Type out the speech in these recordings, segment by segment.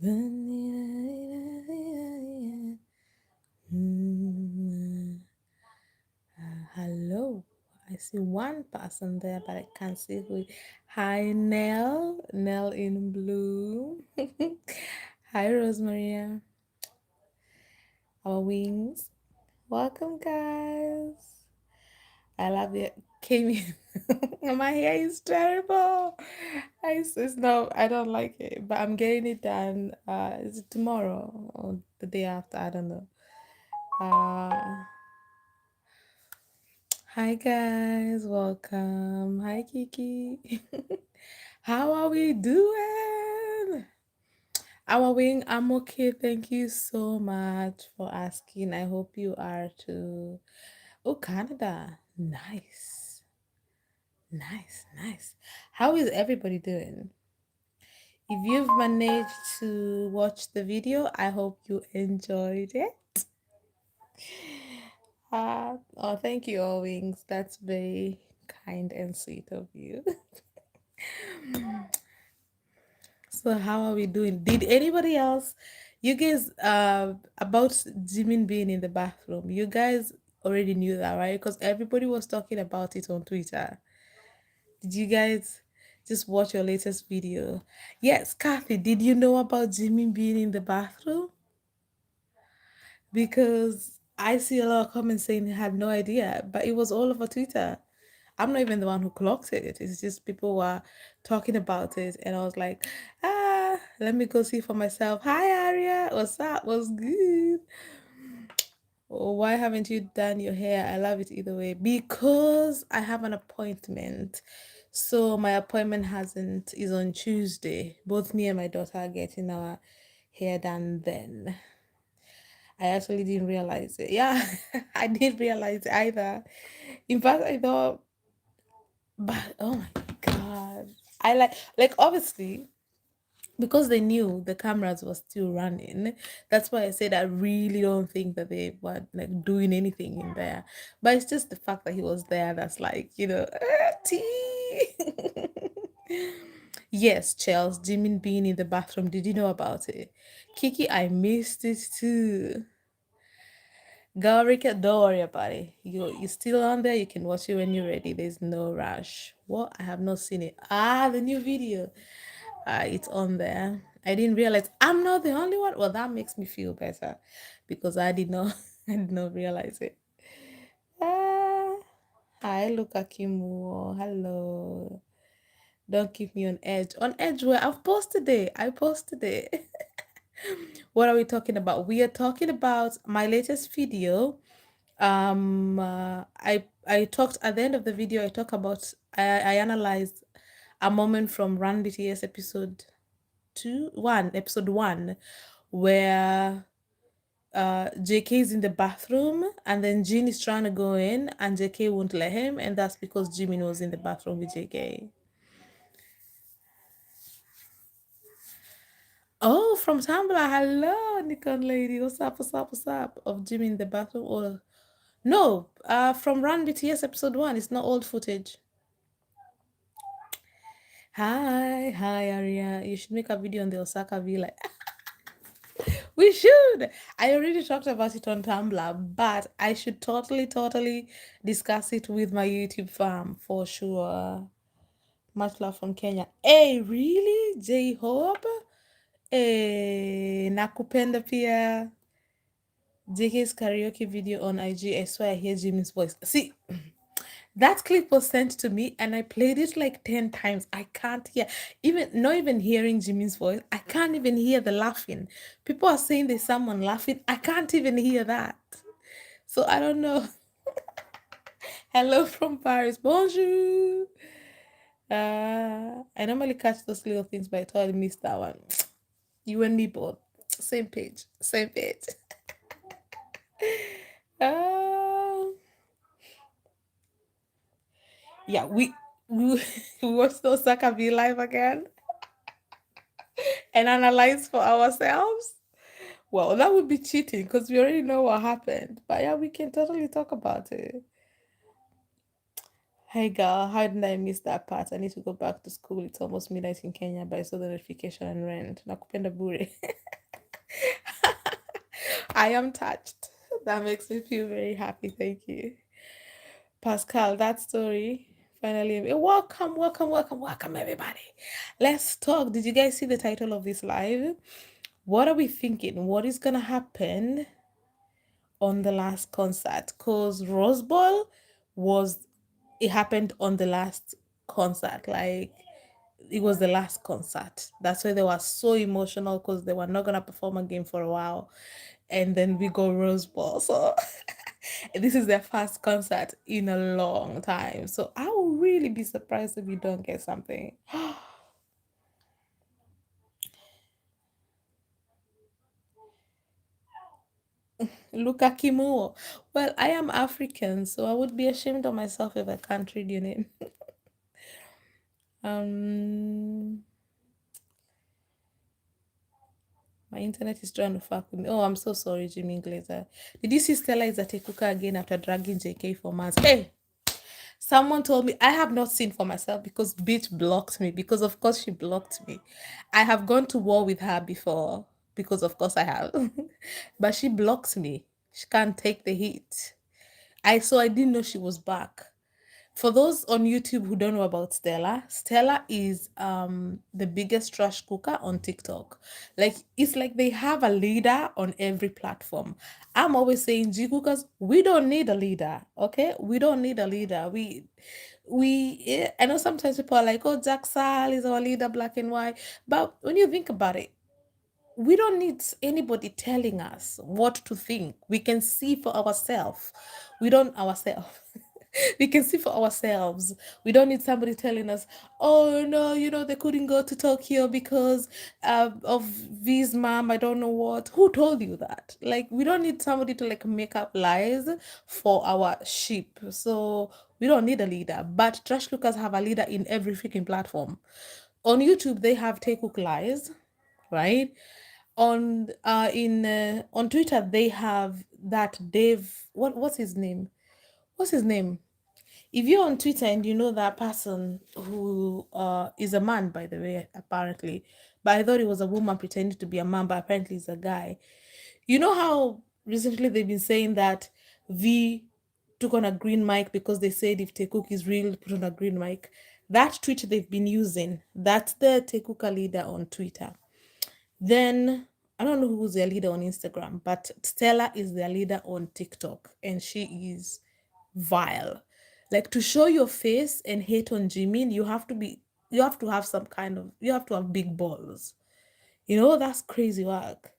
Hello. I see one person there, but I can't see who. Hi, Nell. Nell in blue. Hi, Rosemaria. Our wings. Welcome, guys. I love it. Came in. My hair is terrible. It's no, I don't like it, but I'm getting it done. Is it tomorrow or the day after? I don't know. Uh, Hi guys, welcome. Hi Kiki. How are we doing? Our wing, I'm okay. Thank you so much for asking. I hope you are too. Oh, Canada. Nice. Nice, nice. How is everybody doing? If you've managed to watch the video, I hope you enjoyed it. Oh, thank you, all wings. That's very kind and sweet of you. So how are we doing? Did anybody else, you guys, about Jimin being in the bathroom, you guys already knew that, right? Because everybody was talking about it on Twitter. Did you guys just watch your latest video? Yes, Kathy, did you know about Jimin being in the bathroom? Because I see a lot of comments saying he had no idea, but it was all over Twitter. I'm not even the one who clocked it. It's just people were talking about it, and I was like, let me go see for myself. Hi, Aria. What's up? What's good? Oh, why haven't you done your hair? I love it either way. Because I have an appointment. So my appointment hasn't is on Tuesday. Both me and my daughter are getting our hair done then. I actually didn't realize it. Yeah, I didn't realize it either. In fact, I thought, but oh my god, I like obviously because they knew the cameras were still running. That's why I said I really don't think that they were like doing anything in there. But it's just the fact that he was there that's like tea. Yes, Chels, Jimin being in the bathroom. Did you know about it? Kiki, I missed it too. Girl, Rika, don't worry about it. You're still on there. You can watch it when you're ready. There's no rush. What? I have not seen it. The new video. It's on there. I didn't realize I'm not the only one. Well, that makes me feel better because I did not I did not realize it. Ah, hi, Luka Kimu. Hello. Don't keep me on edge. On edge where I've posted it. I posted it. What are we talking about? We are talking about my latest video. I talked at the end of the video. I talk about I analyzed a moment from Run BTS episode 1, where JK is in the bathroom and then Jin is trying to go in and JK won't let him, and that's because Jimin was in the bathroom with JK. Oh, from Tumblr. Hello, Nikon lady. What's up? What's up? What's up? Of Jimin in the bathroom, or no? From Run BTS episode 1. It's not old footage. Hi, Aria. You should make a video on the Osaka Villa. We should. I already talked about it on Tumblr, but I should totally discuss it with my YouTube fam for sure. Much love from Kenya. Hey, really? J Hope? Hey, nakupenda pia. JK's karaoke video on IG. I swear I hear Jimmy's voice. See, that clip was sent to me and I played it like 10 times. I can't hear, even not even hearing Jimmy's voice. I can't even hear the laughing. People are saying there's someone laughing. I can't even hear that. So I don't know. Hello from Paris. Bonjour. I normally catch those little things, but I totally missed that one. You and me both. Same page. Same page. Uh, yeah, we, we watched those Osaka be live again and analyze for ourselves. Well, that would be cheating because we already know what happened. But yeah, we can totally talk about it. Hey girl, how did I miss that part? I need to go back to school. It's almost midnight in Kenya, but I saw the notification and ran. Nakupenda bure. I am touched. That makes me feel very happy. Thank you. Pascal, that story finally. Welcome, welcome, welcome, welcome, everybody. Let's talk. Did you guys see the title of this live? What are we thinking? What is gonna happen on the last concert? Because Rose Bowl was it happened on the last concert. Like it was the last concert. That's why they were so emotional because they were not gonna perform again for a while. And then we go Rose Bowl. So this is their first concert in a long time. So I will really be surprised if we don't get something. Luka Kimuo. Well, I am African, so I would be ashamed of myself if I can't read your name. Um, my internet is trying to fuck with me. Oh, I'm so sorry, Jimmy Glazer. Did you see Stella is at Tekuka again after dragging JK for months? Hey, someone told me I have not seen for myself because bitch blocked me. Because of course she blocked me. I have gone to war with her before because of course I have, but she blocked me. She can't take the heat. I didn't know she was back. For those on YouTube who don't know about Stella, Stella is the biggest trash cooker on TikTok. Like it's like they have a leader on every platform. I'm always saying Jikookers, we don't need a leader. Okay? We don't need a leader. I know sometimes people are like, oh, Jaxal is our leader, black and white. But when you think about it, we don't need anybody telling us what to think. We can see for ourselves. We don't ourselves. We can see for ourselves. We don't need somebody telling us, oh no, they couldn't go to Tokyo because of V's mom. I don't know what. Who told you that? Like, we don't need somebody to like make up lies for our sheep. So we don't need a leader. But trash lookers have a leader in every freaking platform. On YouTube, they have Takeook Lies, right? On Twitter they have that Dave. What's his name? What's his name? If you're on Twitter and you know that person who is a man, by the way, apparently, but I thought he was a woman pretending to be a man, but apparently he's a guy. You know how recently they've been saying that V took on a green mic because they said if Tekuk is real, put on a green mic. That tweet they've been using, that's the Tekuka leader on Twitter. Then I don't know who's their leader on Instagram, but Stella is their leader on TikTok, and she is vile. Like to show your face and hate on Jimin, you have to have some kind of you have to have big balls. That's crazy work.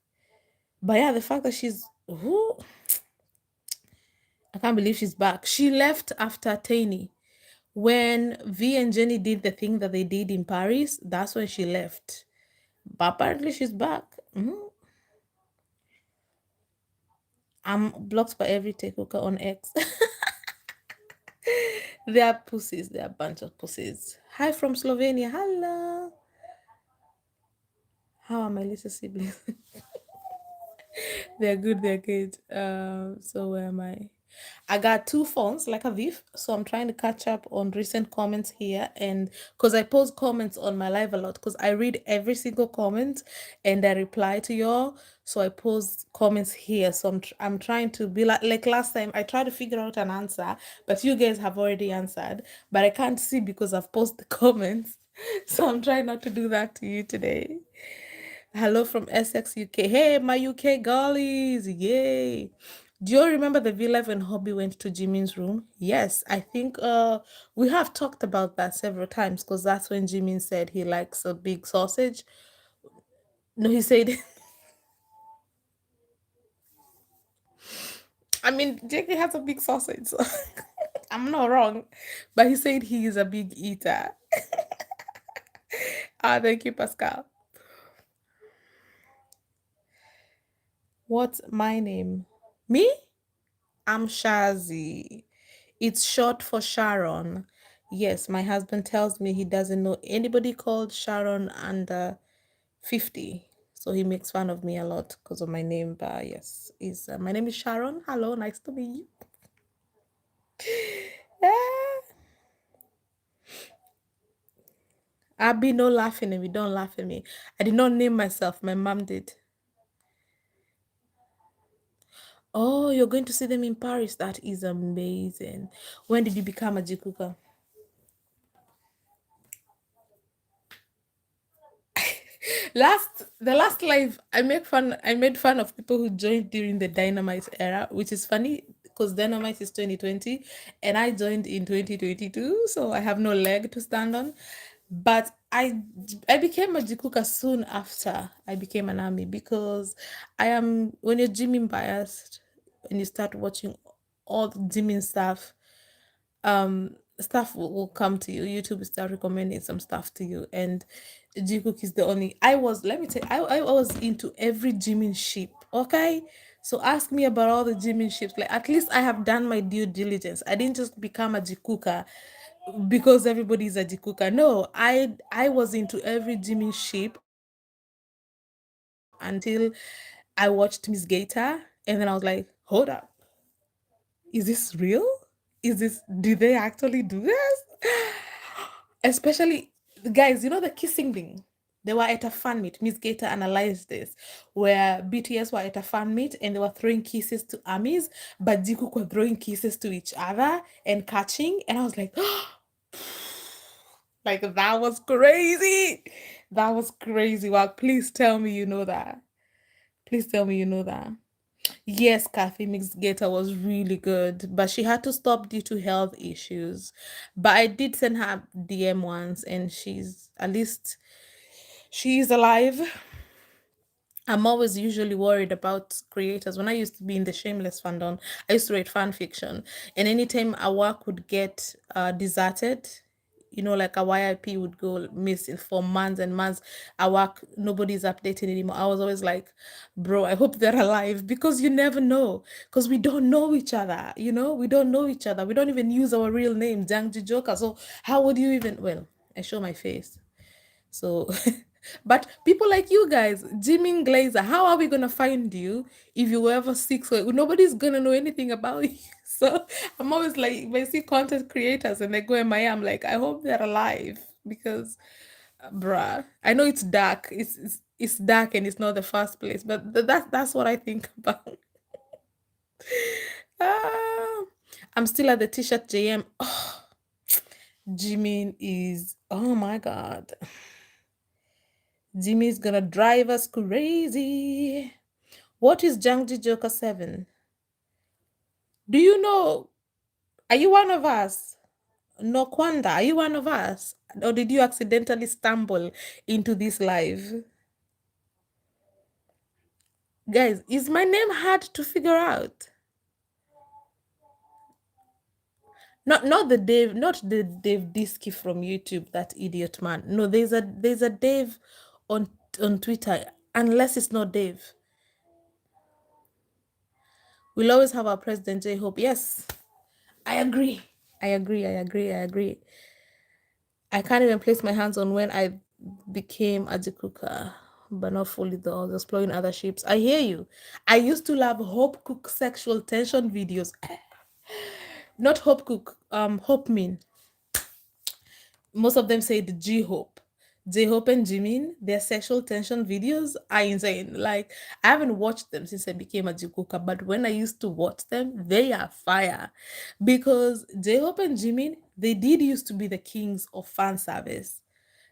But yeah, the fact that she's who I can't believe she's back. She left after Tainy. When V and Jenny did the thing that they did in Paris, that's when she left. But apparently she's back. I'm blocked by every takeover on X. They are pussies. They are a bunch of pussies. Hi from Slovenia. Hello. How are my little siblings? They're good. They're good. So where am I? I got two phones like a Viv, so I'm trying to catch up on recent comments here, and because I post comments on my live a lot, because I read every single comment and I reply to y'all, so I post comments here. So I'm trying to be like last time I tried to figure out an answer, but you guys have already answered, but I can't see because I've posted the comments, so I'm trying not to do that to you today. Hello from Essex, UK. Hey, my UK girlies. Yay. Do you all remember the villa when Hobby went to Jimin's room? Yes, I think we have talked about that several times because that's when Jimin said he likes a big sausage. No, he said I mean JK has a big sausage, so I'm not wrong. But he said he is a big eater. Thank you, Pascal. What's my name? Me? I'm Shazi. It's short for Sharon. Yes, my husband tells me he doesn't know anybody called Sharon under 50. So he makes fun of me a lot because of my name. But yes, my name is Sharon. Hello, nice to meet you. Ah. Abby, no laughing at me. Don't laugh at me. I did not name myself. My mom did. Oh, you're going to see them in Paris. That is amazing. When did you become a Jikuka? The last live I made fun of people who joined during the Dynamite era, which is funny because Dynamite is 2020 and I joined in 2022, so I have no leg to stand on. But I became a Jikuka soon after I became an army because I am when you're gymming biased, when you start watching all the gymming stuff, stuff will come to you. YouTube will start recommending some stuff to you, and Jikook is the only. I was let me tell you, I was into every gymming ship. Okay, so ask me about all the gymming ships. Like at least I have done my due diligence. I didn't just become a Jikuka because everybody is a Jikuka. No, I was into every gymming ship until I watched Miss Gator, and then I was like, hold up, is this real? Is this, do they actually do this? Especially, guys, you know the kissing thing? They were at a fan meet. Miss Gator analyzed this, where BTS were at a fan meet and they were throwing kisses to armies, but Jikook were throwing kisses to each other and catching. And I was like that was crazy. That was crazy. Well, please tell me you know that. Please tell me you know that. Yes, Kathy Mix Gator was really good, but she had to stop due to health issues. But I did send her DM once, and she's at least she's alive. I'm always usually worried about creators. When I used to be in the Shameless fandom, I used to write fan fiction, and anytime a work would get deserted, you know, like a YIP would go missing for months and months, a work nobody's updating anymore. I was always like, bro, I hope they're alive because you never know, because we don't know each other. You know, we don't know each other. We don't even use our real name, Jangji Joker. So how would you even? Well, I show my face. So, but people like you guys, Jimmy Glazer, how are we gonna find you if you were ever sick? So nobody's gonna know anything about you. So I'm always like, if I see content creators and they go MIA, I'm like, I hope they're alive because, bruh, I know it's dark. It's dark and it's not the first place, but that's what I think about. Ah, I'm still at the T-shirt JM. Oh, Jimin is. Oh my god. Jimmy's gonna drive us crazy. What is Jangji Joker 7? Do you know? Are you one of us? No Kwanda, are you one of us? Or did you accidentally stumble into this live? Guys, is my name hard to figure out? Not the Dave, not the Dave Disky from YouTube, that idiot man. No, there's a Dave on Twitter, unless it's not Dave. We'll always have our president J Hope. Yes, I agree. I agree. I agree. I agree. I can't even place my hands on when I became a Jikuka, but not fully though. I was exploring other ships. I hear you. I used to love Hope Cook sexual tension videos. Not Hope Cook, Hope Min. Most of them say the G Hope. J Hope and Jimin, their sexual tension videos are insane. Like, I haven't watched them since I became a Jikuka, but when I used to watch them, they are fire. Because J Hope and Jimin, they did used to be the kings of fan service.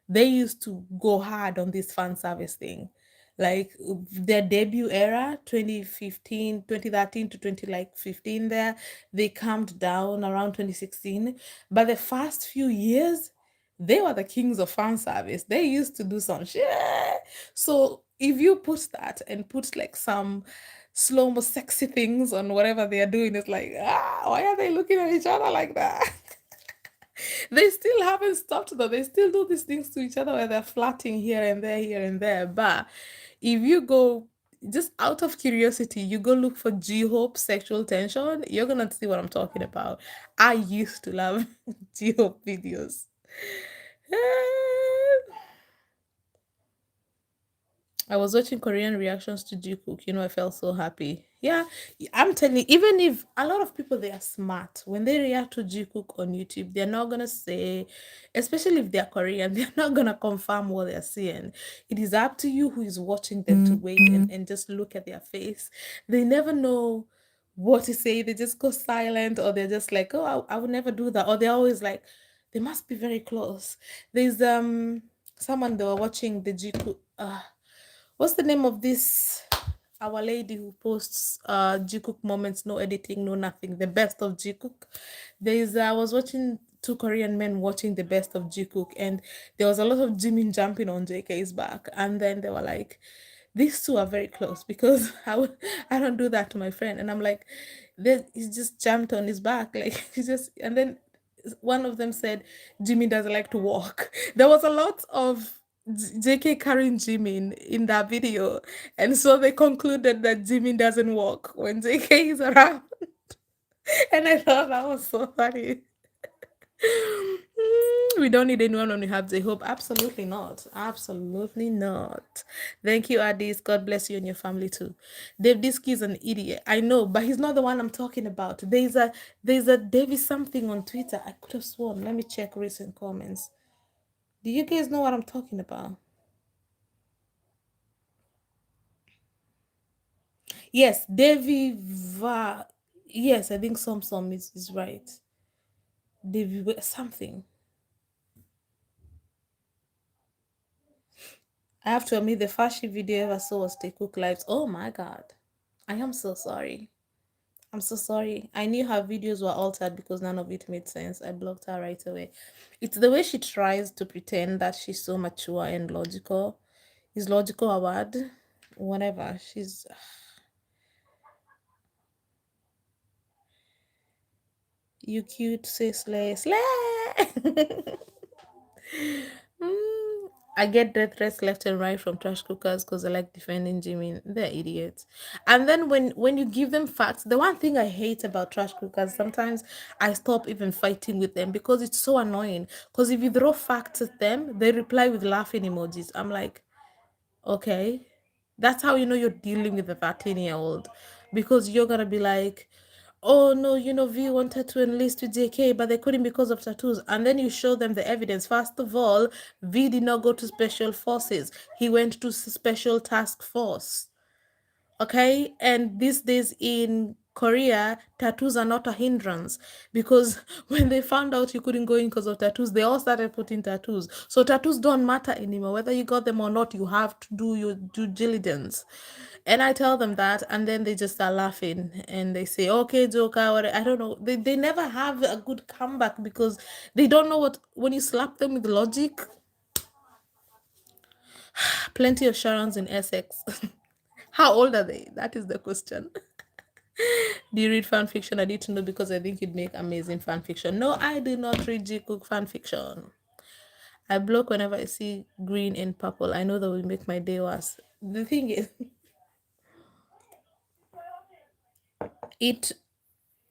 They used to go hard on this fan service thing. Like their debut era, 2015, 2013 to 20 like 15 there, they calmed down around 2016. But the first few years, they were the kings of fan service. They used to do some shit. So if you put that and put like some slow-mo sexy things on whatever they are doing, it's like, why are they looking at each other like that? They still haven't stopped though. They still do these things to each other where they're flirting here and there, here and there. But if you go just out of curiosity, you go look for G Hope sexual tension, you're gonna see what I'm talking about. I used to love G Hope videos. I was watching Korean reactions to Jikook. I felt so happy. Yeah, I'm telling you, even if a lot of people, they are smart, when they react to Jikook on YouTube, they're not gonna say, especially if they're Korean, they're not gonna confirm what they're seeing. It is up to you who is watching them to wait and just look at their face. They never know what to say. They just go silent, or they're just like, oh, I would never do that. Or they're always like, they must be very close. There's someone, they were watching the Jikook. What's the name of this, our lady who posts Jikook moments, no editing, no nothing, the best of Jikook? There's I was watching two Korean men watching the best of Jikook, and there was a lot of Jimin jumping on JK's back, and then they were like, these two are very close, because I don't do that to my friend. And I'm like, he just jumped on his back, like he just. And then one of them said Jimmy doesn't like to walk. There was a lot of JK carrying Jimin in that video, and so they concluded that Jimin doesn't walk when JK is around. And I thought that was so funny. We don't need anyone on have the hope. Absolutely not. Absolutely not. Thank you, Adis. God bless you and your family too. Dave Disky is an idiot. I know, but he's not the one I'm talking about. There's a Davy something on Twitter. I could have sworn. Let me check recent comments. Do you guys know what I'm talking about? Yes, Davy Va. Yes, I think some is right. Davy something. I have to admit, the first video I ever saw was Take Cook Lives. Oh my god. I am so sorry. I'm so sorry. I knew her videos were altered because none of it made sense. I blocked her right away. It's the way she tries to pretend that she's so mature and logical. Is logical a word? Whatever. She's. You cute, say slay. Slay! Mm, I get death threats left and right from trash cookers because I like defending Jimmy. They're idiots. And then when you give them facts, the one thing I hate about trash cookers, sometimes I stop even fighting with them because it's so annoying. Because if you throw facts at them, they reply with laughing emojis. I'm like, okay, that's how you know you're dealing with a 13-year-old, because you're gonna be like, oh no, V wanted to enlist with JK, but they couldn't because of tattoos. And then you show them the evidence. First of all, V did not go to special forces, he went to special task force. Okay, and these days in Korea, tattoos are not a hindrance, because when they found out you couldn't go in because of tattoos, they all started putting tattoos. So tattoos don't matter anymore. Whether you got them or not, you have to do your due diligence. And I tell them that, and then they just start laughing and they say, okay, Joker, or I don't know. They never have a good comeback because they don't know what, when you slap them with logic. Plenty of Sharons in Essex. How old are they? That is the question. Do you read fan fiction? I need to know because I think you'd make amazing fan fiction. No, I do not read Jikook fan fiction. I block whenever I see green and purple. I know that will make my day worse. The thing is, it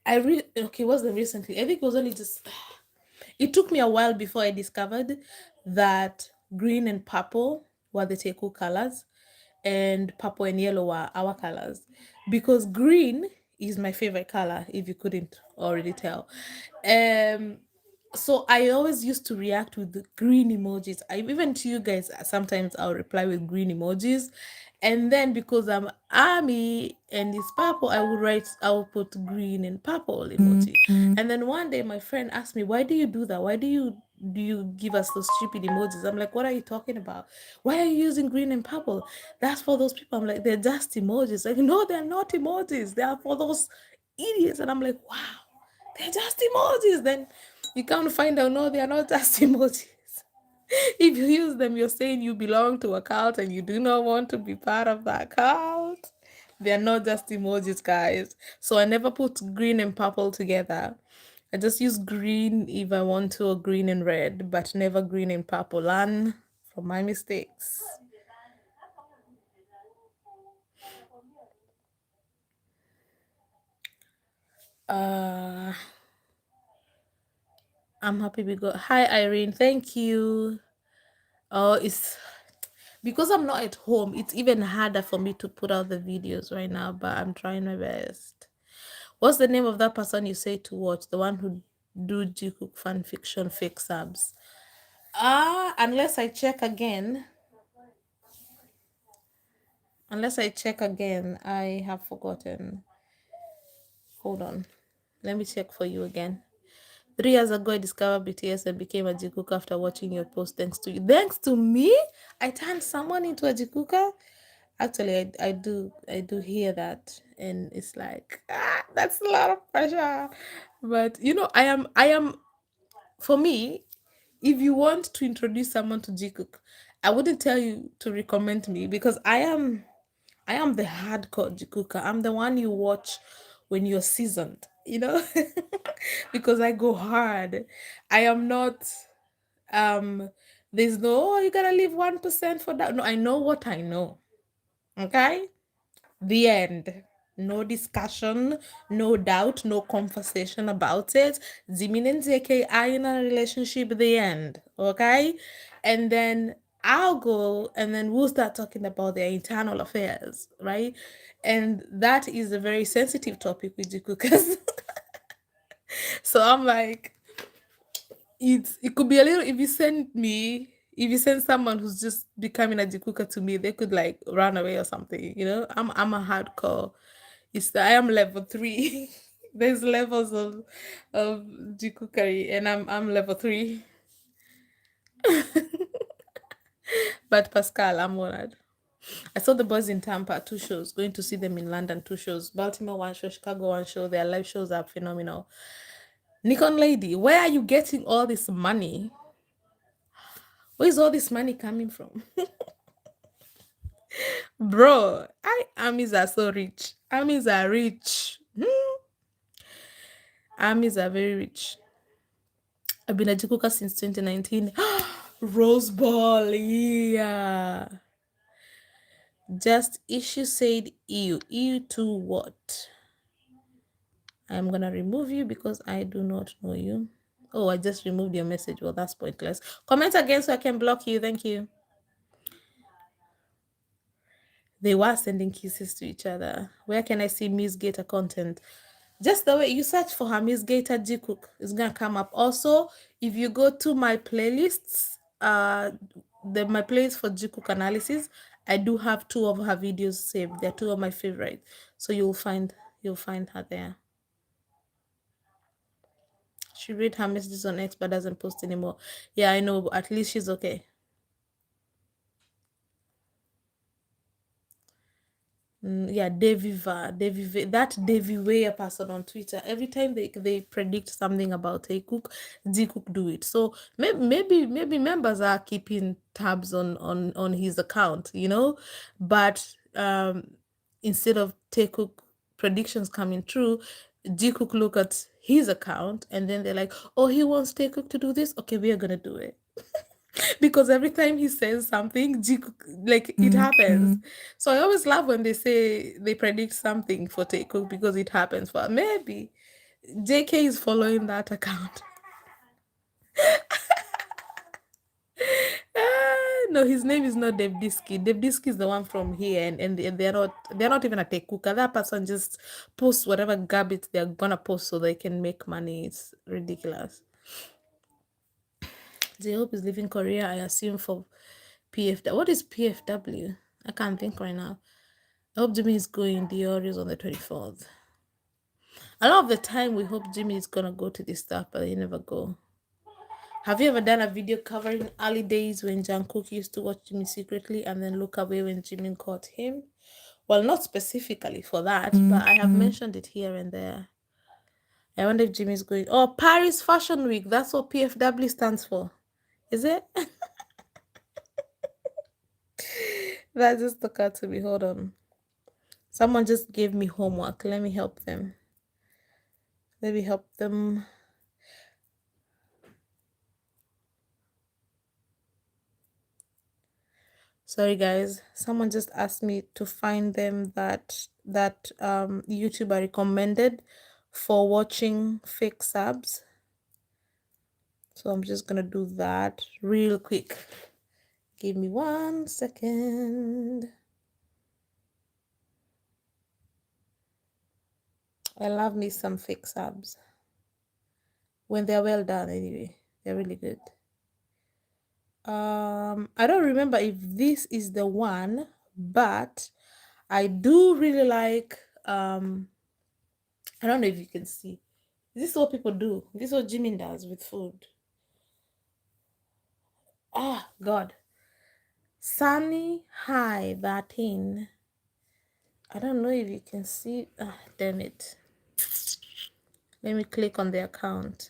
I read, okay, what's the recent thing? I think it was only just, it took me a while before I discovered that green and purple were the Teku colors, and purple and yellow were our colors, because green is my favorite color, if you couldn't already tell. um so I always used to react with the green emojis. I even to you guys, sometimes I'll reply with green emojis, and then because I'm army and it's purple, I will put green and purple emoji. And then one day my friend asked me, why do you do that? Why do you give us those stupid emojis? I'm like, what are you talking about? Why are you using green and purple? That's for those people. I'm like, they're just emojis. Like, no, they're not emojis. They are for those idiots. And I'm like, wow, they're just emojis. Then you can't find out, no, they are not just emojis. If you use them, you're saying you belong to a cult and you do not want to be part of that cult. They're not just emojis, guys. So I never put green and purple together. I just use green if I want to, or green and red, but never green and purple. Learn from my mistakes. Uh, I'm happy we got. Hi, Irene. Thank you. Oh, it's Because I'm not at home, it's even harder for me to put out the videos right now, but I'm trying my best. What's the name of that person you say to watch? The one who do Jikook fan fiction fake subs? Unless I check again. Unless I check again, I have forgotten. Hold on. Let me check for you again. 3 years ago, I discovered BTS and became a Jikook after watching your post. Thanks to you. Thanks to me? I turned someone into a Jikooker? Actually, I do hear that, and it's like, that's a lot of pressure. But I am for me, if you want to introduce someone to Jikook, I wouldn't tell you to recommend me, because I am the hardcore Jikooker. I'm the one you watch when you're seasoned, because I go hard. I am not there's no, oh, you gotta leave 1% for that. No, I know what I know. Okay? The end. No discussion, no doubt, no conversation about it. Zimin and ZK are in a relationship, the end. Okay? And then I'll go and then we'll start talking about their internal affairs, right? And that is a very sensitive topic with Jikookers. So I'm like, it could be a little, if you send someone who's just becoming a Jikuka to me, they could like run away or something, I'm a hardcore. I am level 3. There's levels of Jikukery, and I'm level 3. But Pascal, I'm honored. I saw the boys in Tampa, 2 shows. Going to see them in London, 2 shows. Baltimore, 1 show. Chicago, 1 show. Their live shows are phenomenal. Nikon lady, where are you getting all this money? Where is all this money coming from? Bro, armies are so rich. Armies are rich. Armies are very rich. I've been a Jikuka since 2019. Rose Ball, yeah. Just issue said EU. EU to what? I'm gonna remove you because I do not know you. Oh, I just removed your message. Well, that's pointless. Comment again so I can block you. Thank you. They were sending kisses to each other. Where can I see Miss Gator content? Just the way you search for her, Miss Gator Jikook, it's gonna come up. Also, if you go to my playlists, my playlist for Jikook analysis, I do have 2 of her videos saved. They're 2 of my favorites, so you'll find her there. She read her messages on X but doesn't post anymore. Yeah, I know, but at least she's okay. Yeah, that Davy Way person on Twitter. Every time they predict something about Jikook do it. So maybe members are keeping tabs on his account, but instead of Taekook predictions coming true, Jikook look at his account and then they're like, oh, he wants Taekook to do this. Okay, we are gonna do it. Because every time he says something, like it happens. So I always love when they say they predict something for Taekook because it happens. For maybe JK is following that account. No, his name is not Devdisky. Devdisky is the one from here, and they're not even a Taekooker. That person just posts whatever garbage they're gonna post so they can make money. It's ridiculous. J-Hope is leaving Korea, I assume, for PFW. What is PFW? I can't think right now. I hope Jimmy is going. The Orioles on the 24th. A lot of the time, we hope Jimmy is gonna go to this stuff, but they never go. Have you ever done a video covering early days when Jungkook used to watch Jimmy secretly and then look away when Jimmy caught him? Well, not specifically for that, but I have mentioned it here and there. I wonder if Jimmy's going. Oh, Paris Fashion Week. That's what PFW stands for. Is it? That just occurred to me. Hold on. Someone just gave me homework. Let me help them. Sorry guys, someone just asked me to find them that YouTube I recommended for watching fake subs. So I'm just gonna do that real quick. Give me 1 second. I love me some fake subs. When they're well done anyway. They're really good. I don't remember if this is the one, but I do really like I don't know if you can see. This is what people do. This is what Jimin does with food. Ah, God. Sunny High 13. I don't know if you can see. Ah, damn it. Let me click on the account.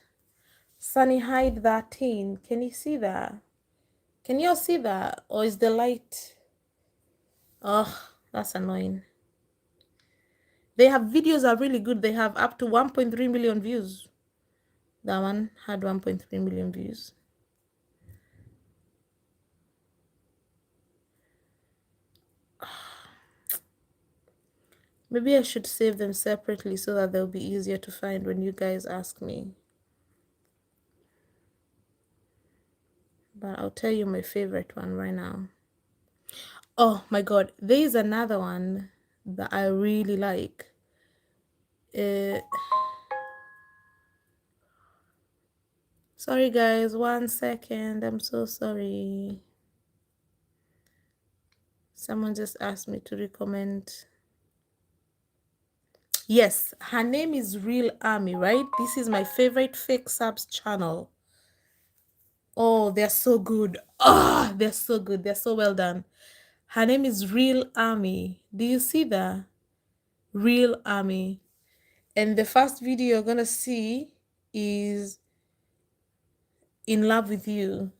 Sunny Hide 13. Can you see that? Can you all see that? Or is the light? Oh, that's annoying. They have videos are really good. They have up to 1.3 million views. That one had 1.3 million views. Maybe I should save them separately so that they'll be easier to find when you guys ask me. But I'll tell you my favorite one right now. Oh my God, there is another one that I really like. Sorry guys, 1 second. I'm so sorry. Someone just asked me to recommend. Yes, her name is Real Army, right? This is my favorite fake subs channel. Oh, they're so good. Oh, they're so good. They're so well done. Her name is Real Army. Do you see that? Real Army. And the first video you're gonna see is In Love with You.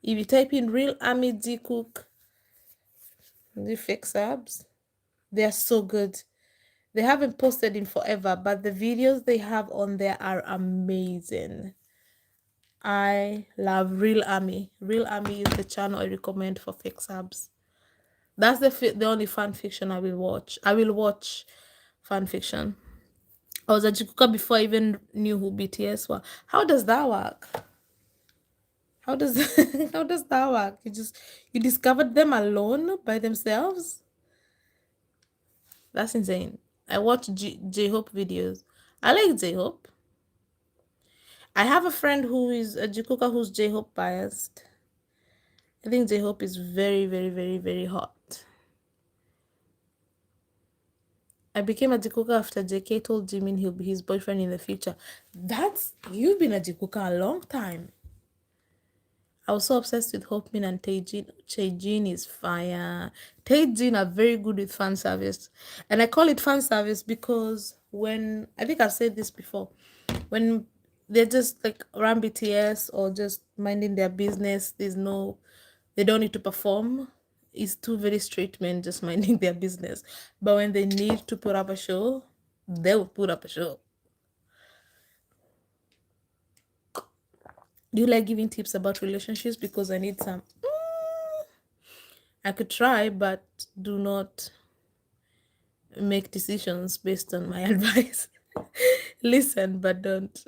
If you type in Real Army Jikook, the fake subs, they're so good. They haven't posted in forever, but the videos they have on there are amazing. I love Real Army. Real Army is the channel I recommend for fake subs. That's the only fan fiction I will watch. I will watch fan fiction. I was a Jikook before I even knew who BTS were. How does that work? How does how does that work? You discovered them alone by themselves? That's insane. I watch J-Hope videos. I like J-Hope. I have a friend who is a Jikook who's J-Hope biased. I think J-Hope is very, very, very, very hot. I became a Jikook after JK told Jimin he'll be his boyfriend in the future. You've been a Jikook a long time. I was so obsessed with Hopemin and Taejin. Taejin is fire. Taejin are very good with fan service. And I call it fan service because I think I've said this before, when they're just like Run BTS or just minding their business, they don't need to perform. It's two very straight men just minding their business. But when they need to put up a show, they will put up a show. Do you like giving tips about relationships? Because I need some. I could try, but do not make decisions based on my advice. Listen, but don't.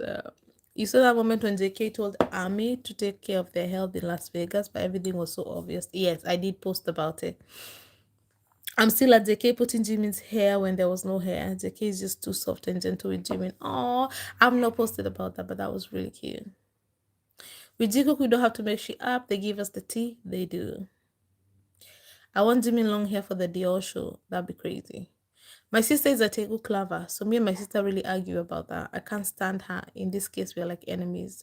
You saw that moment when JK told Army to take care of their health in Las Vegas, but everything was so obvious. Yes, I did post about it. I'm still at JK putting Jimin's hair when there was no hair. JK is just too soft and gentle with Jimin. Oh, I'm not posted about that, but that was really cute. With Jikook, we don't have to make shit up. They give us the tea. They do. I want Jimin long hair for the Dior show. That'd be crazy. My sister is a Tegu Claver, so me and my sister really argue about that. I can't stand her. In this case, we're like enemies.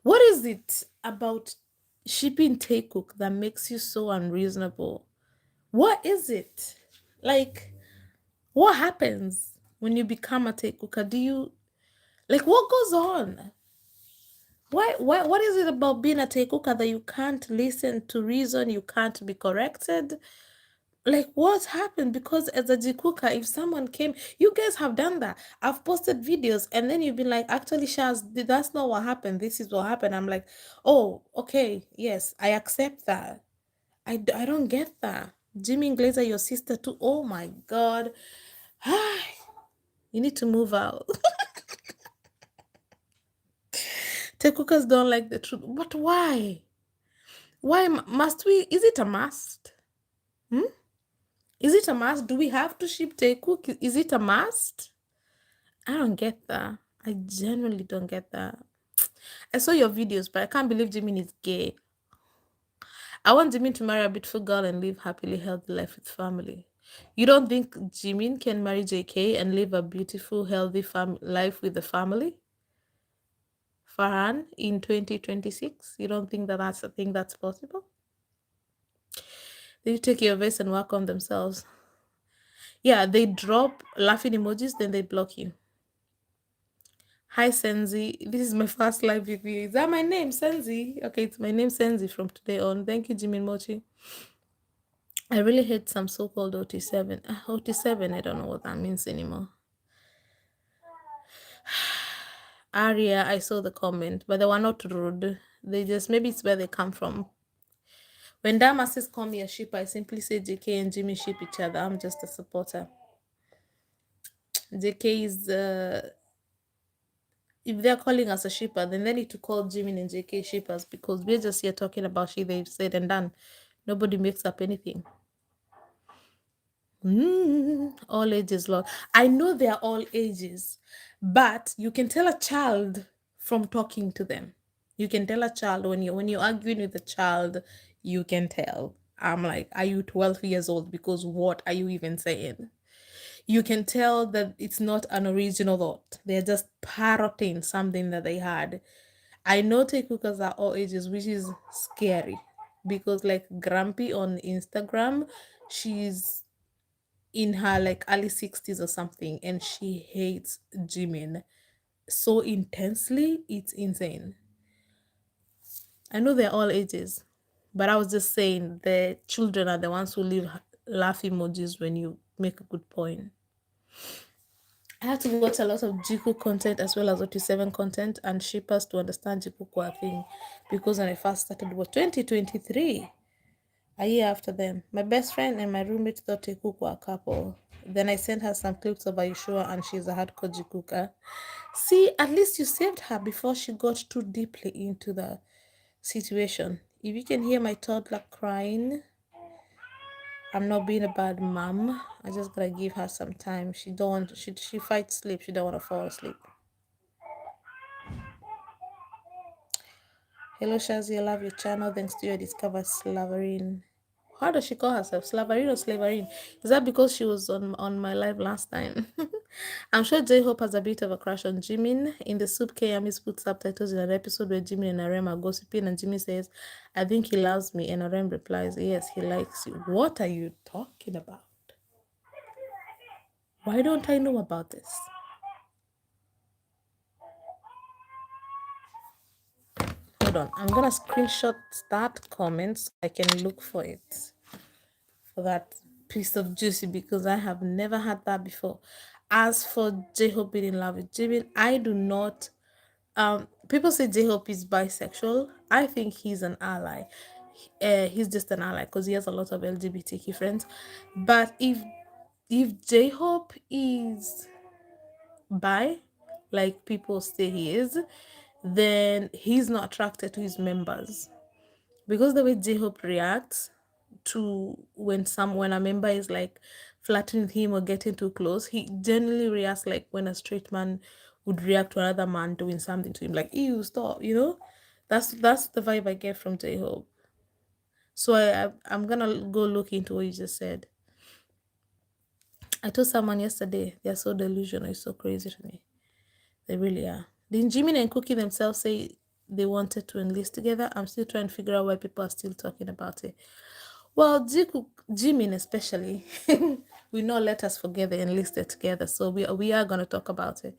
What is it about shipping Taekook that makes you so unreasonable? What is it? Like, what happens when you become a Taekooker? What goes on? What is it about being a Taekooker that you can't listen to reason, you can't be corrected? Like, what happened? Because as a Jikuka, if someone came, you guys have done that. I've posted videos and then you've been like, actually, Shaz, that's not what happened. This is what happened. I'm like, oh, okay, yes, I accept that. I don't get that. Jimmy Glazer, your sister too. Oh my God. You need to move out. Tekukers don't like the truth. But why? Why must we? Is it a must? Hmm? Is it a must? Do we have to ship Taekook? Is it a must? I don't get that. I genuinely don't get that. I saw your videos, but I can't believe Jimin is gay. I want Jimin to marry a beautiful girl and live happily, healthy life with family. You don't think Jimin can marry JK and live a beautiful, healthy life with the family? Farhan, in 2026? You don't think that that's a thing that's possible? They take your vest and work on themselves. Yeah, they drop laughing emojis, then they block you. Hi Senzi, this is my first live with you. Is that my name, Senzi? Okay, it's my name, Senzi, from today on. Thank you, Jimin Mochi. I really hate some so-called OT7. OT7, I don't know what that means anymore. Aria, I saw the comment, but they were not rude. They just, maybe it's where they come from. When Damasis call me a shipper, I simply say JK and Jimmy ship each other. I'm just a supporter. JK is, if they're calling us a shipper, then they need to call Jimmy and JK shippers, because we're just here talking about shit they've said and done. Nobody makes up anything. All ages, Lord. I know they're all ages, but you can tell a child from talking to them. You can tell a child when you're arguing with a child, you can tell. I'm like, are you 12 years old? Because what are you even saying? You can tell that it's not an original thought. They're just parroting something that they had. I know TikTokers are all ages, which is scary, because like Grumpy on Instagram, she's in her like early 60s or something, and she hates Jimin so intensely, it's insane. I know they're all ages, but I was just saying the children are the ones who leave laugh emojis when you make a good point. I had to watch a lot of Jikook content as well as OT7 content and shippers to understand Jikook were a thing, because when I first started was 2023, a year after them. My best friend and my roommate thought Jikook were a couple. Then I sent her some clips of Ayushua and she's a hardcore Jikooker. See, at least you saved her before she got too deeply into the situation. If you can hear my toddler crying, I'm not being a bad mom. I just gotta give her some time. She don't want, she fights sleep. She don't want to fall asleep. Hello Shazi, I love your channel. Thanks to you I discovered Slaverine. How does she call herself? Slaverine or Slaverine? Is that because she was on my live last time? I'm sure J-Hope has a bit of a crush on Jimin. In the Soup K, put subtitles in an episode where Jimin and Arem are gossiping, and Jimin says, I think he loves me, and Arem replies, yes, he likes you. What are you talking about? Why don't I know about this? Hold on, I'm gonna screenshot that comment so I can look for it, for that piece of juicy, because I have never had that before. As for J-Hope being in love with Jimin, I do not. People say J-Hope is bisexual. I think he's an ally. He's just an ally because he has a lot of LGBTQ friends. But if J-Hope is bi, like people say he is, then he's not attracted to his members, because the way J-Hope reacts to when a member is like flirting with him or getting too close, he generally reacts like when a straight man would react to another man doing something to him, like ew, stop, you know. That's the vibe I get from J-Hope. So I'm gonna go look into what you just said. I told someone yesterday they're so delusional, it's so crazy to me. They really are. Didn't Jimin and Cookie themselves say they wanted to enlist together? I'm still trying to figure out why people are still talking about it. Well, Jimin especially, we not let us forget they enlisted together. So we are going to talk about it.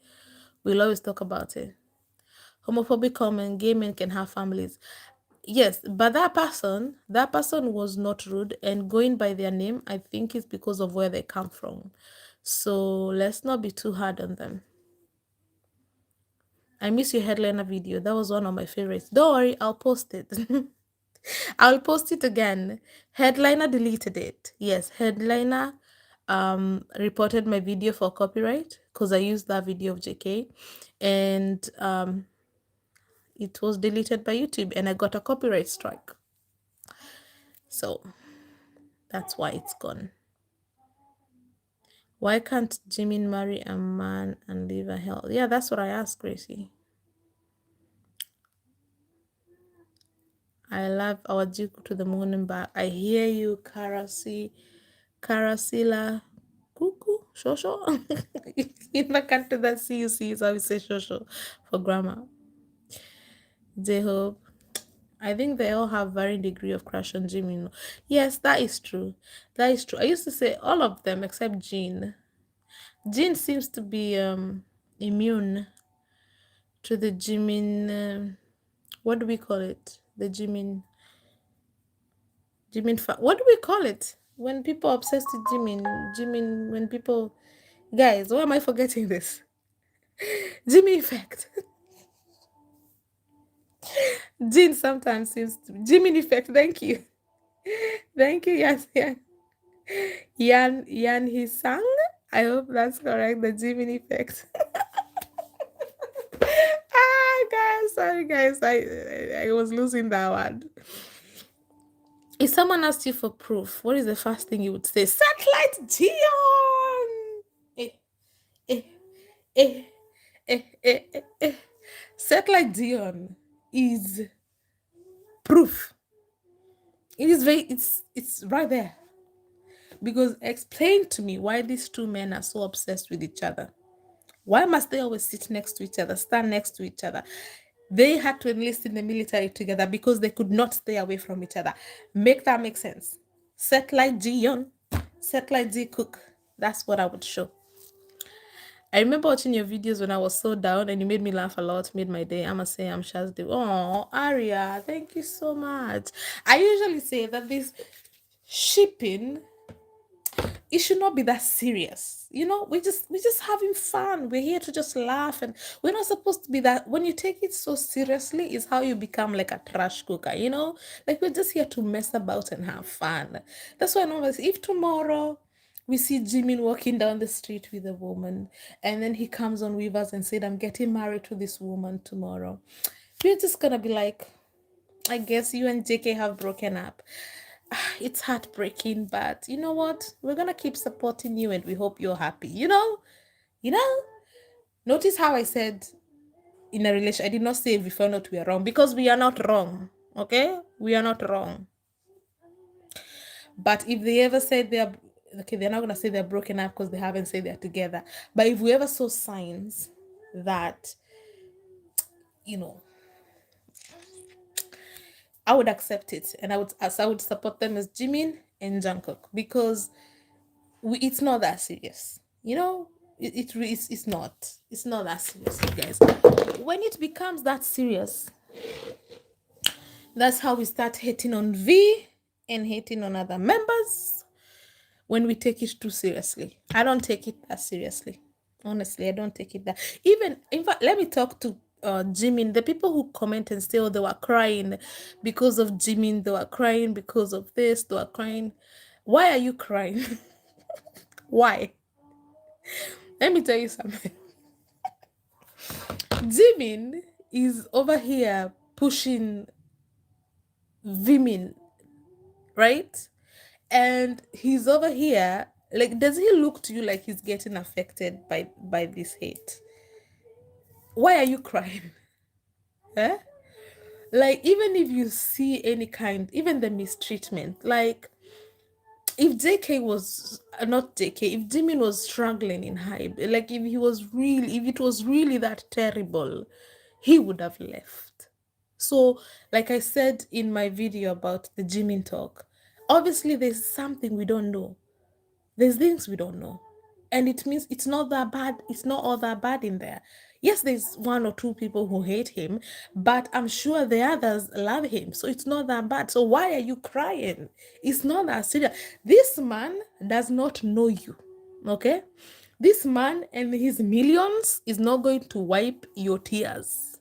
We'll always talk about it. Homophobic comment, gay men can have families. Yes, but that person was not rude, and going by their name, I think it's because of where they come from. So let's not be too hard on them. I miss your headliner video. That was one of my favorites. Don't worry, I'll post it. I'll post it again. Headliner deleted it. Yes, Headliner reported my video for copyright because I used that video of JK. And it was deleted by YouTube and I got a copyright strike. So that's why it's gone. Why can't Jimin marry a man and leave a hell? Yeah, that's what I asked, Gracie. I love our Jikook to the moon and back. I hear you, Karasila Kuku, Shosho. In the country that CUC, so I would say Shosho for grammar. J-Hope. I think they all have varying degree of crush on Jimin. Yes, that is true. That is true. I used to say all of them except Jin. Jin seems to be immune to the Jimin. What do we call it? The Jimin. What do we call it when people are obsessed with Jimin? Jimin. When people, guys, why am I forgetting this? Jimmy effect. Jin sometimes seems to Jimin effect. Thank you. Thank you. Yes, yeah. Yan Hisang. I hope that's correct. The Jimin effect. Guys, sorry guys. I was losing that one. If someone asked you for proof, what is the first thing you would say? Satellite Dion. Eh, eh, eh, Satellite Dion is proof. It is it's right there. Because explain to me why these two men are so obsessed with each other. Why must they always sit next to each other, stand next to each other? They had to enlist in the military together because they could not stay away from each other. Make that make sense. Set like Jiyeon, set like Jikook. That's what I would show. I remember watching your videos when I was so down and you made me laugh a lot, made my day. I'ma say I'm Shazdi. Oh, Aria, thank you so much. I usually say that this shipping, it should not be that serious. You know, we're just having fun. We're here to just laugh, and we're not supposed to be that. When you take it so seriously, is how you become like a trash cooker, you know? Like we're just here to mess about and have fun. That's why I normally say, if tomorrow we see Jimin walking down the street with a woman, and then he comes on with us and said, I'm getting married to this woman tomorrow, we're just gonna be like, I guess you and JK have broken up. It's heartbreaking, but you know what? We're gonna keep supporting you and we hope you're happy. You know? Notice how I said in a relation, I did not say if we found out we are wrong, because we are not wrong. Okay? We are not wrong. But if they ever said they're okay, they're not gonna say they're broken up because they haven't said they're together. But if we ever saw signs that, you know, I would accept it, and I would support them as Jimin and Jungkook, because it's not that serious, you know. It's not that serious, you guys. When it becomes that serious, that's how we start hating on V and hating on other members. When we take it too seriously, I don't take it that seriously. Honestly, I don't take it that. Even, in fact, let me talk to Jimin. The people who comment and say, oh, they were crying because of Jimin, they were crying because of this, they were crying. Why are you crying? Why? Let me tell you something. Jimin is over here pushing Vimin, right? And he's over here, like, does he look to you like he's getting affected by this hate? Why are you crying? Eh? Like, even if you see any kind, even the mistreatment, like, if JK was not JK, if Jimin was struggling in hype, like if it was really that terrible, he would have left. So, like I said in my video about the Jimin talk, obviously there's something we don't know. There's things we don't know. And it means it's not that bad. It's not all that bad in there. Yes, there's one or two people who hate him, but I'm sure the others love him. So it's not that bad. So why are you crying? It's not that serious. This man does not know you. Okay? This man and his millions is not going to wipe your tears.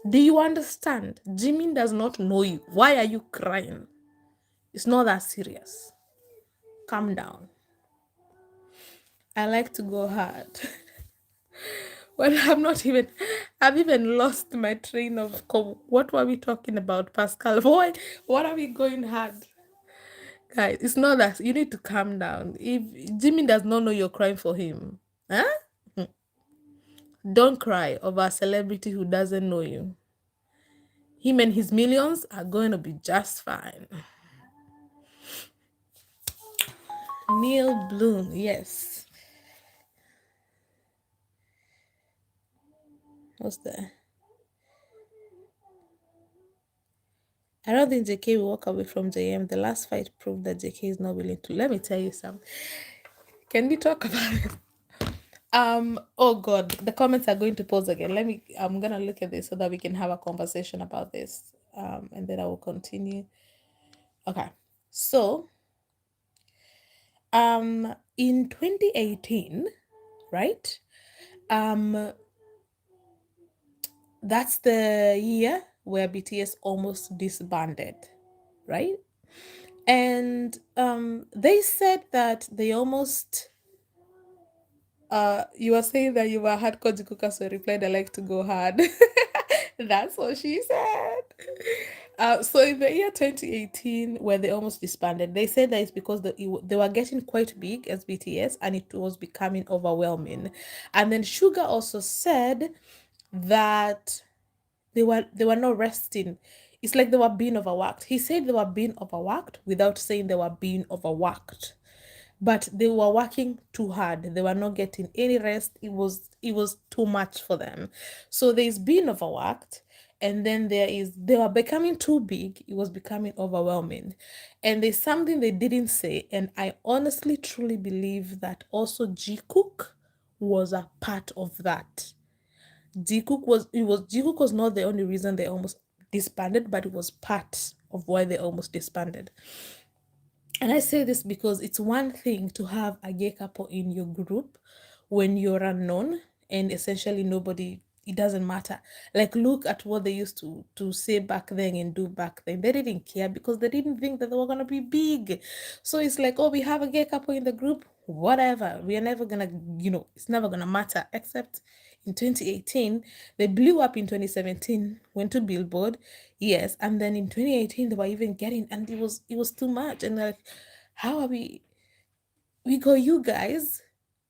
Do you understand? Jimin does not know you. Why are you crying? It's not that serious. Calm down. I like to go hard. Well, I've even lost my train of what were we talking about, Pascal? Why, what are we going hard? Guys, it's not that you need to calm down. If Jimmy does not know you're crying for him, huh? Don't cry over a celebrity who doesn't know you. Him and his millions are going to be just fine. Neil Bloom, yes. What's that? I don't think JK will walk away from JM. The last fight proved that JK is not willing to. Let me tell you something. Can we talk about it? Oh God, the comments are going to pause again. I'm gonna look at this so that we can have a conversation about this. And then I will continue. Okay. So, in 2018, right? That's the year where BTS almost disbanded, right? And they said that they almost you were saying that you were hardcore Jikook, so I replied, I like to go hard. That's what she said. So in the year 2018, where they almost disbanded, they said that it's because they were getting quite big as BTS and it was becoming overwhelming. And then Sugar also said that they were not resting. It's like they were being overworked. He said they were being overworked without saying they were being overworked, but they were working too hard. They were not getting any rest. It was too much for them. So there's being overworked, and then they were becoming too big. It was becoming overwhelming. And there's something they didn't say, and I honestly truly believe that also Jikook was a part of that. Jikook was not the only reason they almost disbanded, but it was part of why they almost disbanded. And I say this because it's one thing to have a gay couple in your group when you're unknown and essentially nobody, it doesn't matter. Like, look at what they used to say back then and do back then. They didn't care because they didn't think that they were gonna be big. So it's like, oh, we have a gay couple in the group, whatever. We are never gonna, it's never gonna matter. Except in 2018, they blew up in 2017, went to Billboard, yes, and then in 2018 they were even getting, and it was too much. And like, how are we go, you guys?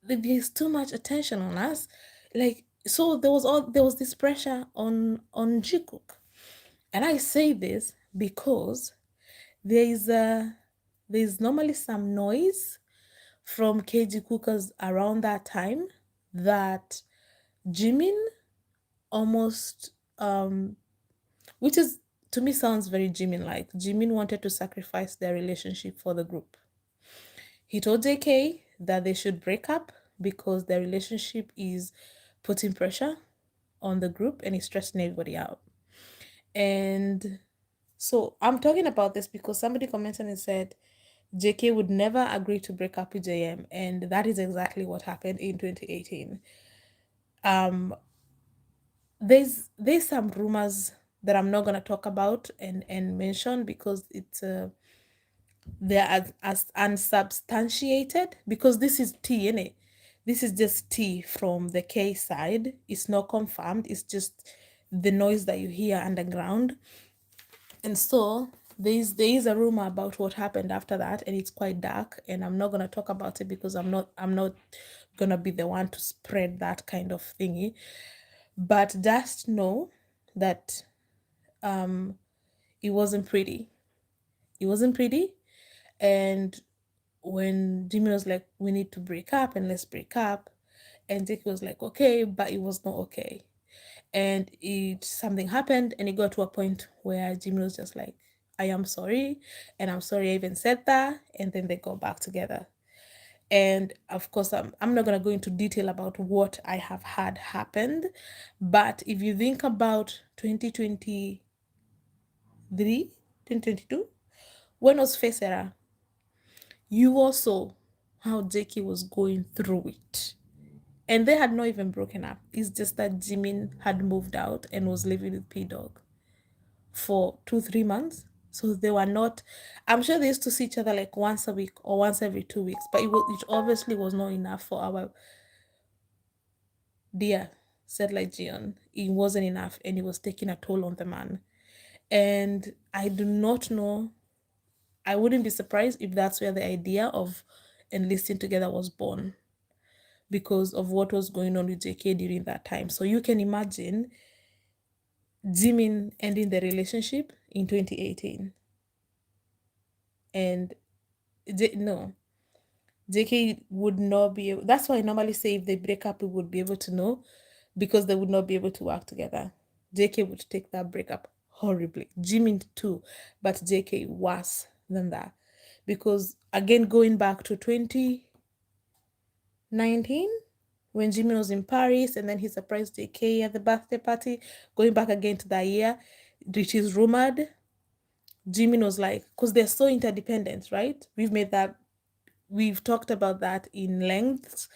There's too much attention on us. Like, so there was this pressure on Jikook. And I say this because there's normally some noise from KG Cookers around that time that Jimin almost which is, to me, sounds very Jimin like. Jimin wanted to sacrifice their relationship for the group. He told JK that they should break up because their relationship is putting pressure on the group and it's stressing everybody out. And so I'm talking about this because somebody commented and said JK would never agree to break up with JM, and that is exactly what happened in 2018. There's some rumors that I'm not gonna talk about and mention because they're as unsubstantiated, because this is tea, innit? This is just tea from the K side. It's not confirmed. It's just the noise that you hear underground. And so there is a rumor about what happened after that, and it's quite dark. And I'm not gonna talk about it because I'm not gonna be the one to spread that kind of thingy. But just know that it wasn't pretty. It wasn't pretty. And when Jimmy was like, we need to break up and let's break up, and Dick was like, okay, but it was not okay. And something happened, and it got to a point where Jimmy was just like, I am sorry, and I'm sorry I even said that. And then they got back together. And of course, I'm not going to go into detail about what I have had happened, but if you think about 2023, 2022, when was Face Era, you also how JK was going through it. And they had not even broken up. It's just that Jimin had moved out and was living with P Dog for 2-3 months. So they were not, I'm sure they used to see each other like once a week or once every 2 weeks, but it obviously was not enough for our dear said like Jion, it wasn't enough and it was taking a toll on the man. And I do not know, I wouldn't be surprised if that's where the idea of enlisting together was born because of what was going on with JK during that time. So you can imagine Jimin ending the relationship in 2018. And no, JK would not be able, that's why I normally say if they break up, we would be able to know because they would not be able to work together. JK would take that breakup horribly. Jimin too, but JK worse than that. Because again, going back to 2019, when Jimin was in Paris and then he surprised JK at the birthday party, going back again to that year, which is rumored, Jimin was like, because they're so interdependent, right? We've talked about that in lengths,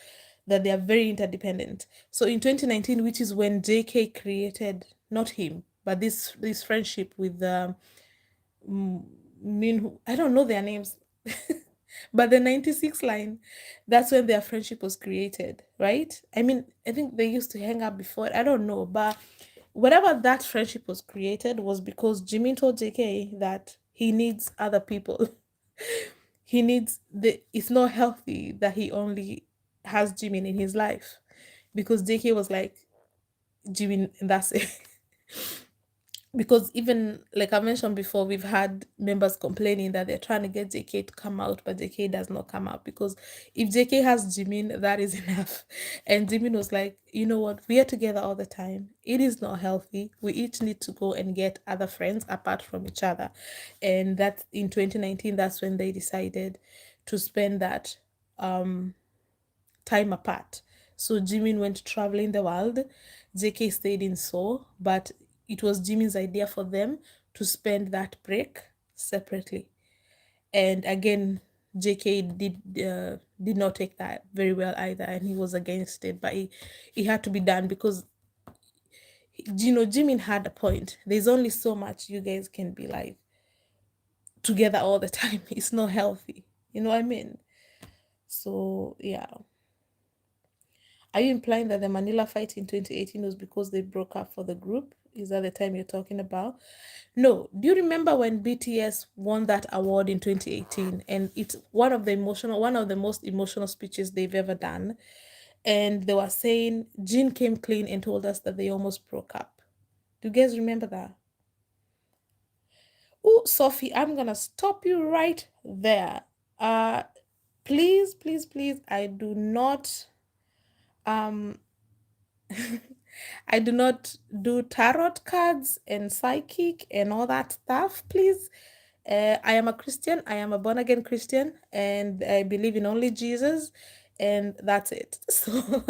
that they are very interdependent. So in 2019, which is when JK created, not him, but this friendship with Min, I don't know their names, but the 96 line, that's when their friendship was created, right? I mean, I think they used to hang out before, I don't know, but whatever that friendship was created was because Jimin told JK that he needs other people. He needs it's not healthy that he only has Jimin in his life because JK was like, Jimin, and that's it. Because even like I mentioned before, we've had members complaining that they're trying to get JK to come out, but JK does not come out because if JK has Jimin, that is enough. And Jimin was like, you know what, we are together all the time. It is not healthy. We each need to go and get other friends apart from each other. And that in 2019, that's when they decided to spend that time apart. So Jimin went traveling the world. JK stayed in Seoul, but it was Jimin's idea for them to spend that break separately. And again, JK did not take that very well either, and he was against it. But it had to be done because Jimin had a point. There's only so much you guys can be like together all the time. It's not healthy. You know what I mean? So yeah. Are you implying that the Manila fight in 2018 was because they broke up for the group? Is that the time you're talking about? No. Do you remember when BTS won that award in 2018? And it's one of the most emotional speeches they've ever done. And they were saying Jin came clean and told us that they almost broke up. Do you guys remember that? Oh, Sophie, I'm gonna stop you right there. Uh please, please, please, I do not um I do not do tarot cards and psychic and all that stuff, please. I am a Christian. I am a born again Christian, and I believe in only Jesus, and that's it. So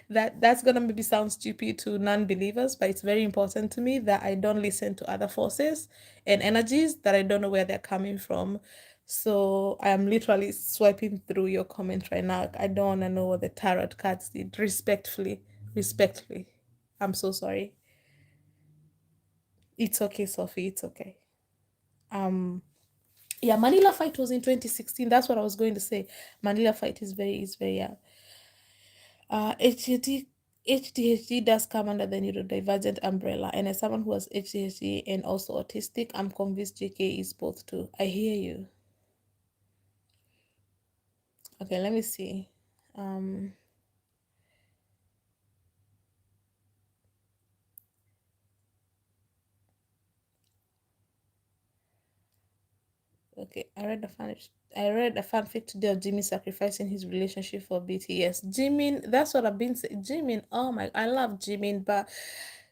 that's gonna maybe sound stupid to non-believers, but it's very important to me that I don't listen to other forces and energies that I don't know where they're coming from. So I am literally swiping through your comment right now. I don't want to know what the tarot cards did. Respectfully, respectfully. I'm so sorry. It's okay, Sophie. It's okay. Um, yeah, Manila fight was in 2016. That's what I was going to say. Manila fight is very yeah. HDHD does come under the neurodivergent umbrella, and as someone who has HDHD and also autistic, I'm convinced JK is both too. I hear you. Okay, let me see. Um, okay, I read a fanfic today of Jimmy sacrificing his relationship for BTS. Jimin, that's what I've been saying. Jimin, oh my, I love Jimin, but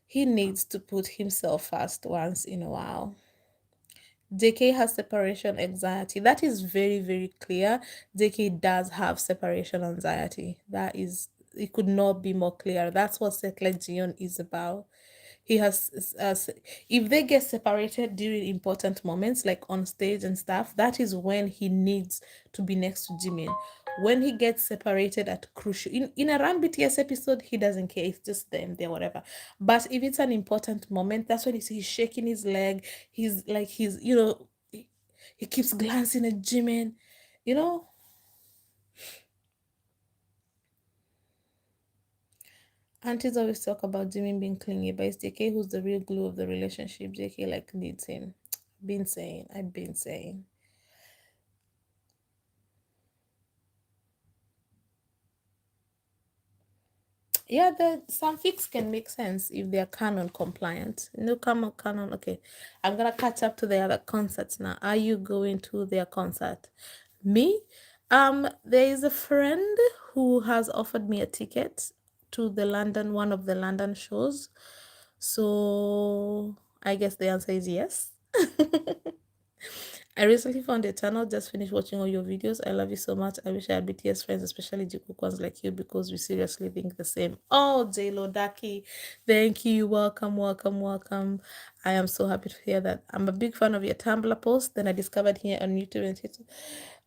he needs to put himself first once in a while. JK has separation anxiety. That is very, very clear. JK does have separation anxiety. That is, it could not be more clear. That's what Settle Jion is about. He has, if they get separated during important moments, like on stage and stuff, that is when he needs to be next to Jimin. When he gets separated at crucial, in a Run BTS episode, he doesn't care. It's just them there, whatever. But if it's an important moment, that's when he's shaking his leg. He's like, he keeps glancing at Jimin, you know? Aunties always talk about Jimin being clingy, but it's JK who's the real glue of the relationship. JK like needs him. I've been saying. Yeah, the some fics can make sense if they're canon compliant. No, come on, canon. Okay, I'm gonna catch up to the other concerts now. Are you going to their concert? Me? There is a friend who has offered me a ticket to the London, one of the London shows. So I guess the answer is yes. I recently found a channel, just finished watching all your videos. I love you so much. I wish I had BTS friends, especially Jikook ones like you, because we seriously think the same. Oh, J-Lo Daki, thank you. Welcome, welcome, welcome. I am so happy to hear that. I'm a big fan of your Tumblr post. Then I discovered here on YouTube and TikTok.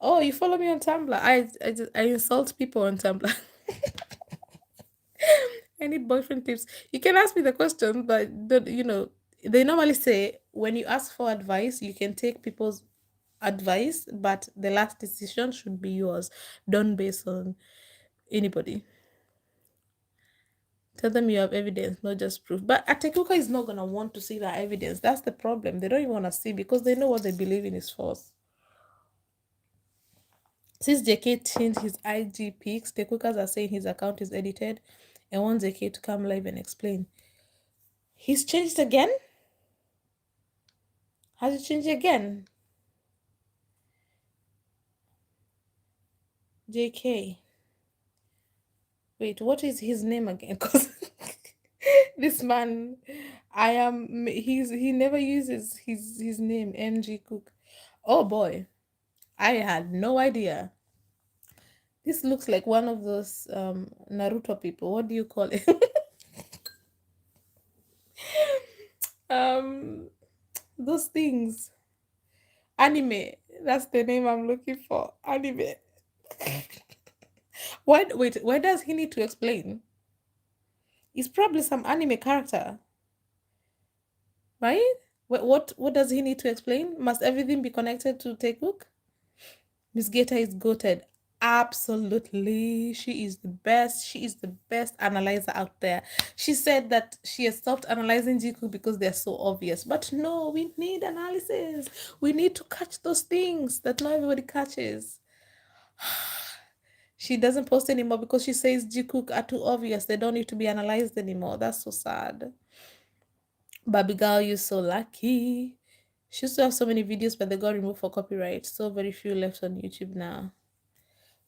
Oh, you follow me on Tumblr. I insult people on Tumblr. I need boyfriend tips. You can ask me the question, but don't, they normally say when you ask for advice, you can take people's advice, but the last decision should be yours. Don't base on anybody. Tell them you have evidence, not just proof. But Atekuka is not gonna want to see that evidence. That's the problem. They don't even want to see because they know what they believe in is false. Since JK changed his IG pics, the cookers are saying his account is edited and want JK to come live and explain. He's changed again? Has he changed again? JK. Wait, what is his name again? Because this man, he never uses his name, MG Cook. Oh boy, I had no idea. This looks like one of those Naruto people. What do you call it? um, those things. Anime. That's the name I'm looking for. Anime. Why? Wait. Why does he need to explain? He's probably some anime character, right? What does he need to explain? Must everything be connected to Taekook? Miss Gator is goated. Absolutely. She is the best. She is the best analyzer out there. She said that she has stopped analyzing Jiku because they're so obvious. But no, we need analysis. We need to catch those things that not everybody catches. She doesn't post anymore because she says Jikook are too obvious. They don't need to be analyzed anymore. That's so sad. Baby girl, you're so lucky. She used to have so many videos, but they got removed for copyright. So very few left on YouTube now.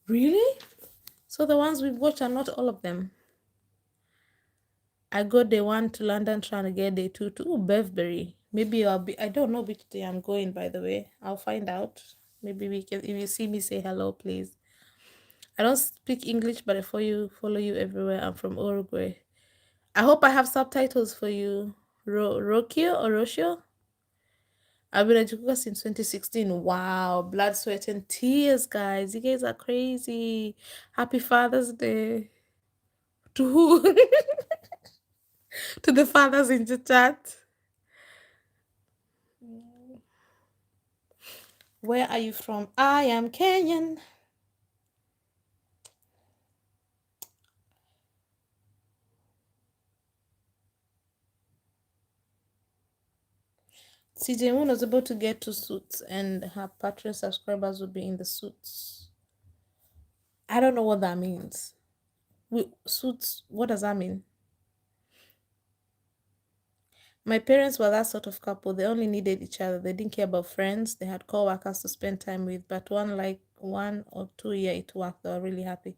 Really? So the ones we've watched are not all of them. I got day one to London trying to get day two to Bevberry. Maybe I'll be, I don't know which day I'm going, by the way. I'll find out. Maybe we can, if you see me, say hello, please. I don't speak English, but I follow you everywhere. I'm from Uruguay. I hope I have subtitles for you. Rokio or Roshio? I've been a Jikook since 2016. Wow. Blood, sweat, and tears, guys. You guys are crazy. Happy Father's Day. To who? To the fathers in the chat. Where are you from? I am Kenyan. CJ Moon was about to get two suits, and her Patreon subscribers will be in the suits. I don't know what that means. Suits, what does that mean? My parents were that sort of couple. They only needed each other. They didn't care about friends. They had co-workers to spend time with, but 1 or 2 year it worked. They were really happy.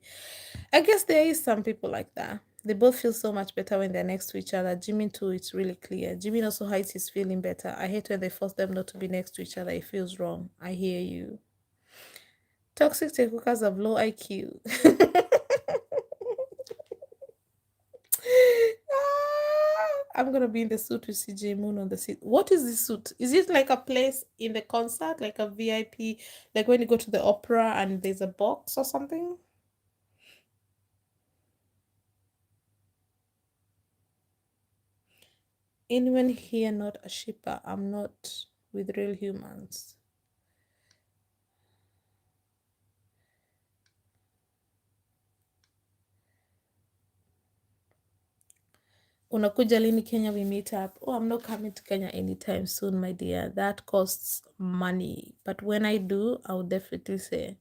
I guess there is some people like that. They both feel so much better when they're next to each other. Jimin too, it's really clear. Jimin also hides his feeling better. I hate when they force them not to be next to each other. It feels wrong. I hear you. Toxic takers have low IQ. I'm gonna be in the suit with CJ Moon on the seat. What is this suit? Is it like a place in the concert, like a VIP, like when you go to the opera and there's a box or something? Anyone here not a shipper? I'm not with real humans. Unakuja lini Kenya, we meet up. Oh, I'm not coming to Kenya anytime soon, my dear. That costs money. But when I do, I'll definitely say.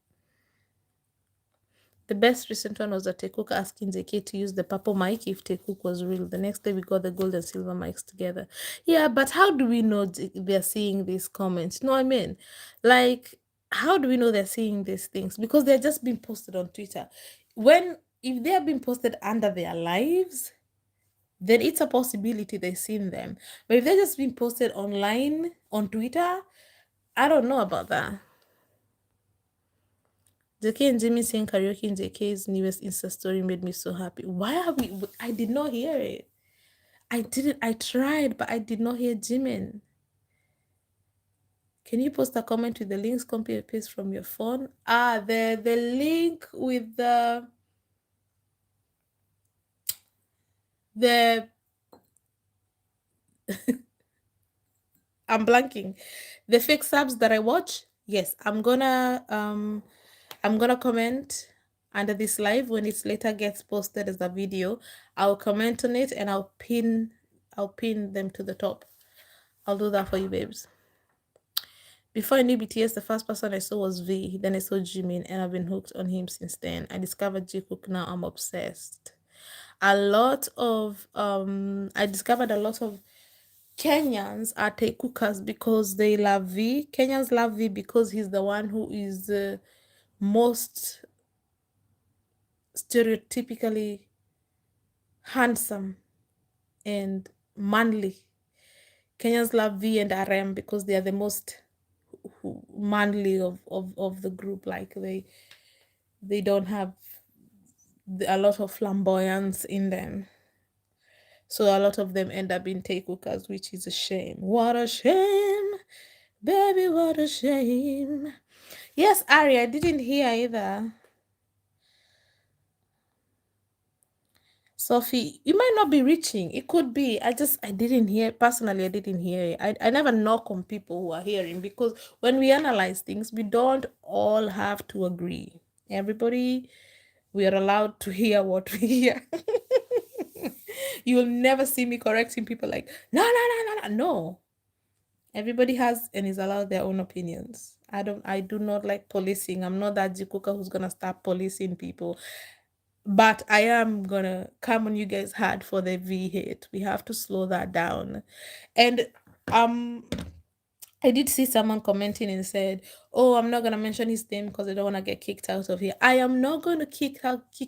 The best recent one was a Jikook asking JK to use the purple mic if Jikook was real. The next day we got the gold and silver mics together. Yeah, but how do we know they're seeing these comments? You know what I mean? Like, how do we know they're seeing these things? Because they're just being posted on Twitter. If they have been posted under their lives, then it's a possibility they've seen them. But if they're just being posted online on Twitter, I don't know about that. JK and Jimmy saying karaoke in JK's newest Insta story made me so happy. Why are we? I did not hear it. I didn't. I tried, but I did not hear Jimin. Can you post a comment with the links, copy and paste from your phone? The link with the I'm blanking. The fake subs that I watch. Yes, I'm gonna comment under this live when it later gets posted as a video. I'll comment on it and I'll pin them to the top. I'll do that for you, babes. Before I knew BTS, the first person I saw was V. Then I saw Jimin, and I've been hooked on him since then. I discovered Jikook. Now I'm obsessed. I discovered a lot of Kenyans are Jikookers because they love V. Kenyans love V because he's the one who is most stereotypically handsome and manly. Kenyans love V and RM because they are the most manly of the group. Like they don't have a lot of flamboyance in them. So a lot of them end up being Jikookers, which is a shame. What a shame, baby, what a shame. Yes, Ari, I didn't hear either. Sophie, you might not be reaching. It could be. I didn't hear. Personally, I didn't hear it. I never knock on people who are hearing because when we analyze things, we don't all have to agree. Everybody, we are allowed to hear what we hear. You'll never see me correcting people like, no, no, no, no, no. No. Everybody has and is allowed their own opinions. I do not like policing. I'm not that Jikoka who's gonna start policing people. But I am gonna come on you guys hard for the V hit. We have to slow that down. And um I did see someone commenting and said, "Oh, I'm not gonna mention his name because I don't want to get kicked out of here." I am not going to kick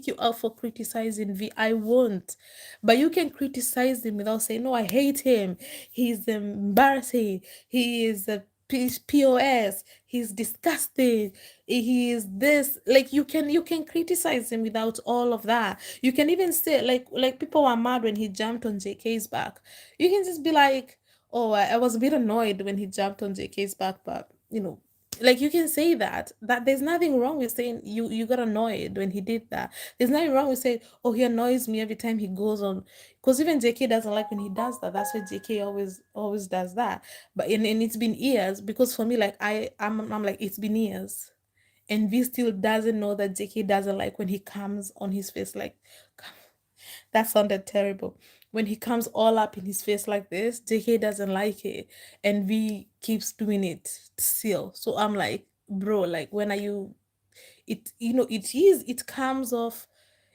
you out for criticizing V. I won't. But you can criticize him without saying, "No, I hate him. He's embarrassing. He is a POS. He's disgusting. He is this." Like you can criticize him without all of that. You can even say like people were mad when he jumped on JK's back. You can just be like, oh, I was a bit annoyed when he jumped on JK's back, but like you can say that there's nothing wrong with saying you got annoyed when he did that. There's nothing wrong with saying, oh, he annoys me every time he goes on, because even JK doesn't like when he does that. That's why JK always does that. But and it's been years, because for me, like I'm like, it's been years, and V still doesn't know that JK doesn't like when he comes on his face like, that sounded terrible. When he comes all up in his face like this, JK doesn't like it. And V keeps doing it still. So I'm like, bro, like when are you it comes off,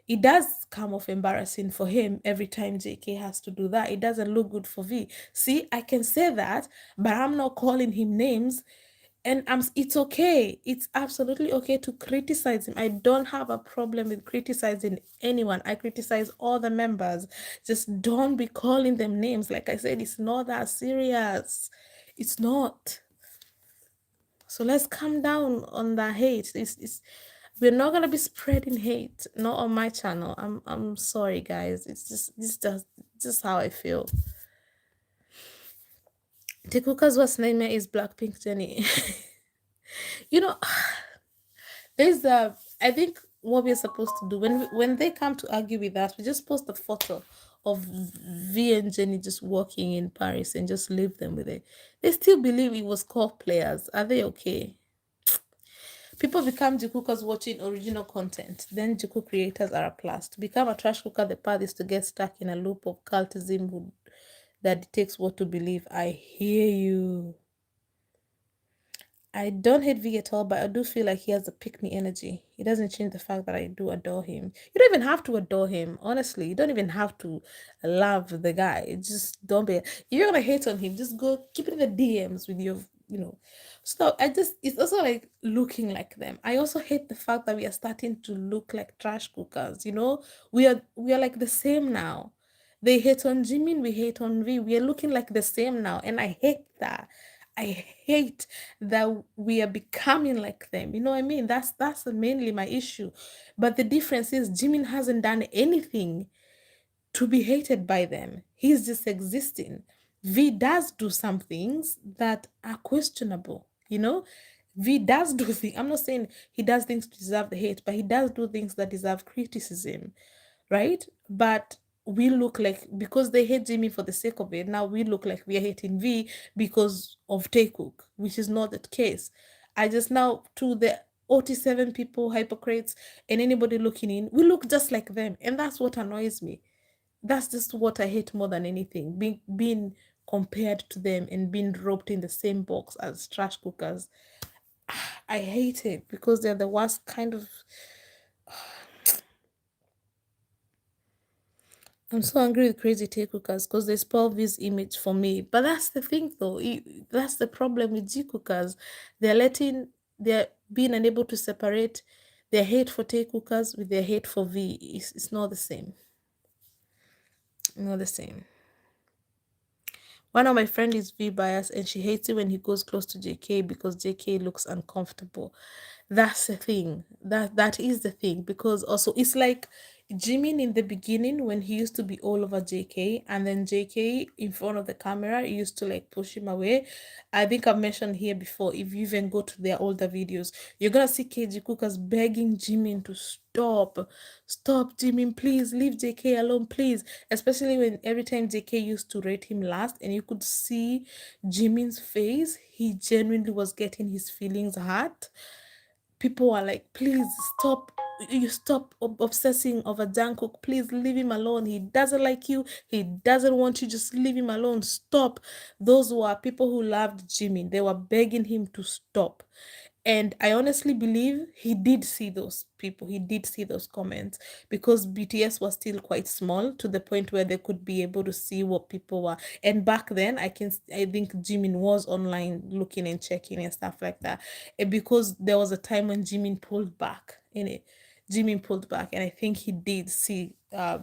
it does come off embarrassing for him every time JK has to do that. It doesn't look good for V. See, I can say that, but I'm not calling him names, and it's okay. It's absolutely okay to criticize him. I don't have a problem with criticizing anyone. I criticize all the members. Just don't be calling them names. Like I said, it's not that serious. It's not. So let's calm down on that hate. We're not gonna be spreading hate, not on my channel. I'm sorry, guys. It's just how I feel. Tekuka's worst nightmare is Blackpink Jenny. you know There's I think what we're supposed to do when they come to argue with us, we just post a photo of V and Jenny just walking in Paris and just leave them with it. They still believe it was core players. Are they okay? People become Jikookers watching original content. Then Jikook creators are a plus. To become a trash cooker, the path is to get stuck in a loop of cultism that dictates what to believe. I hear you. I don't hate V at all, but I do feel like he has a pick me energy. It doesn't change the fact that I do adore him. You don't even have to adore him, honestly. You don't even have to love the guy. Just don't be. If you're gonna hate on him, just go keep it in the DMs with your, you know. So I just, it's also like looking like them. I also hate the fact that we are starting to look like trash cookers. We are like the same now. They hate on Jimin, we hate on V. We are looking like the same now, and I hate that. I hate that we are becoming like them. You know what I mean? That's mainly my issue. But the difference is Jimin hasn't done anything to be hated by them. He's just existing. V does do some things that are questionable, you know? V does do things. I'm not saying he does things to deserve the hate, but he does do things that deserve criticism, right? But we look like, because they hate Jimmy for the sake of it, now we look like we are hating V because of Taekook, which is not the case. I just now, to the OT7 people, hypocrites, and anybody looking in, we look just like them. And that's what annoys me. That's just what I hate more than anything. Being compared to them and being roped in the same box as trash cookers. I hate it because they're the worst kind of. I'm so angry with crazy take cookers because they spoil this image for me. But that's the thing, though. That's the problem with G cookers. They're being unable to separate their hate for take cookers with their hate for V. It's not the same. Not the same. One of my friends is V bias and she hates it when he goes close to JK because JK looks uncomfortable. That's the thing. That is the thing, because also it's like Jimin in the beginning when he used to be all over JK, and then JK in front of the camera used to like push him away. I think I've mentioned here before, if you even go to their older videos, you're gonna see KG Cookers begging Jimin to stop Jimin, please leave JK alone, please. Especially when every time JK used to rate him last and you could see Jimin's face, he genuinely was getting his feelings hurt. People are like, please stop, you stop obsessing over Jungkook, please leave him alone, he doesn't like you, he doesn't want you, just leave him alone, stop. Those were people who loved Jimin, they were begging him to stop. And I honestly believe he did see those people, he did see those comments, because BTS was still quite small to the point where they could be able to see what people were. And back then, I think Jimin was online looking and checking and stuff like that. And because there was a time when Jimin pulled back in it. Jimin pulled back, and I think he did see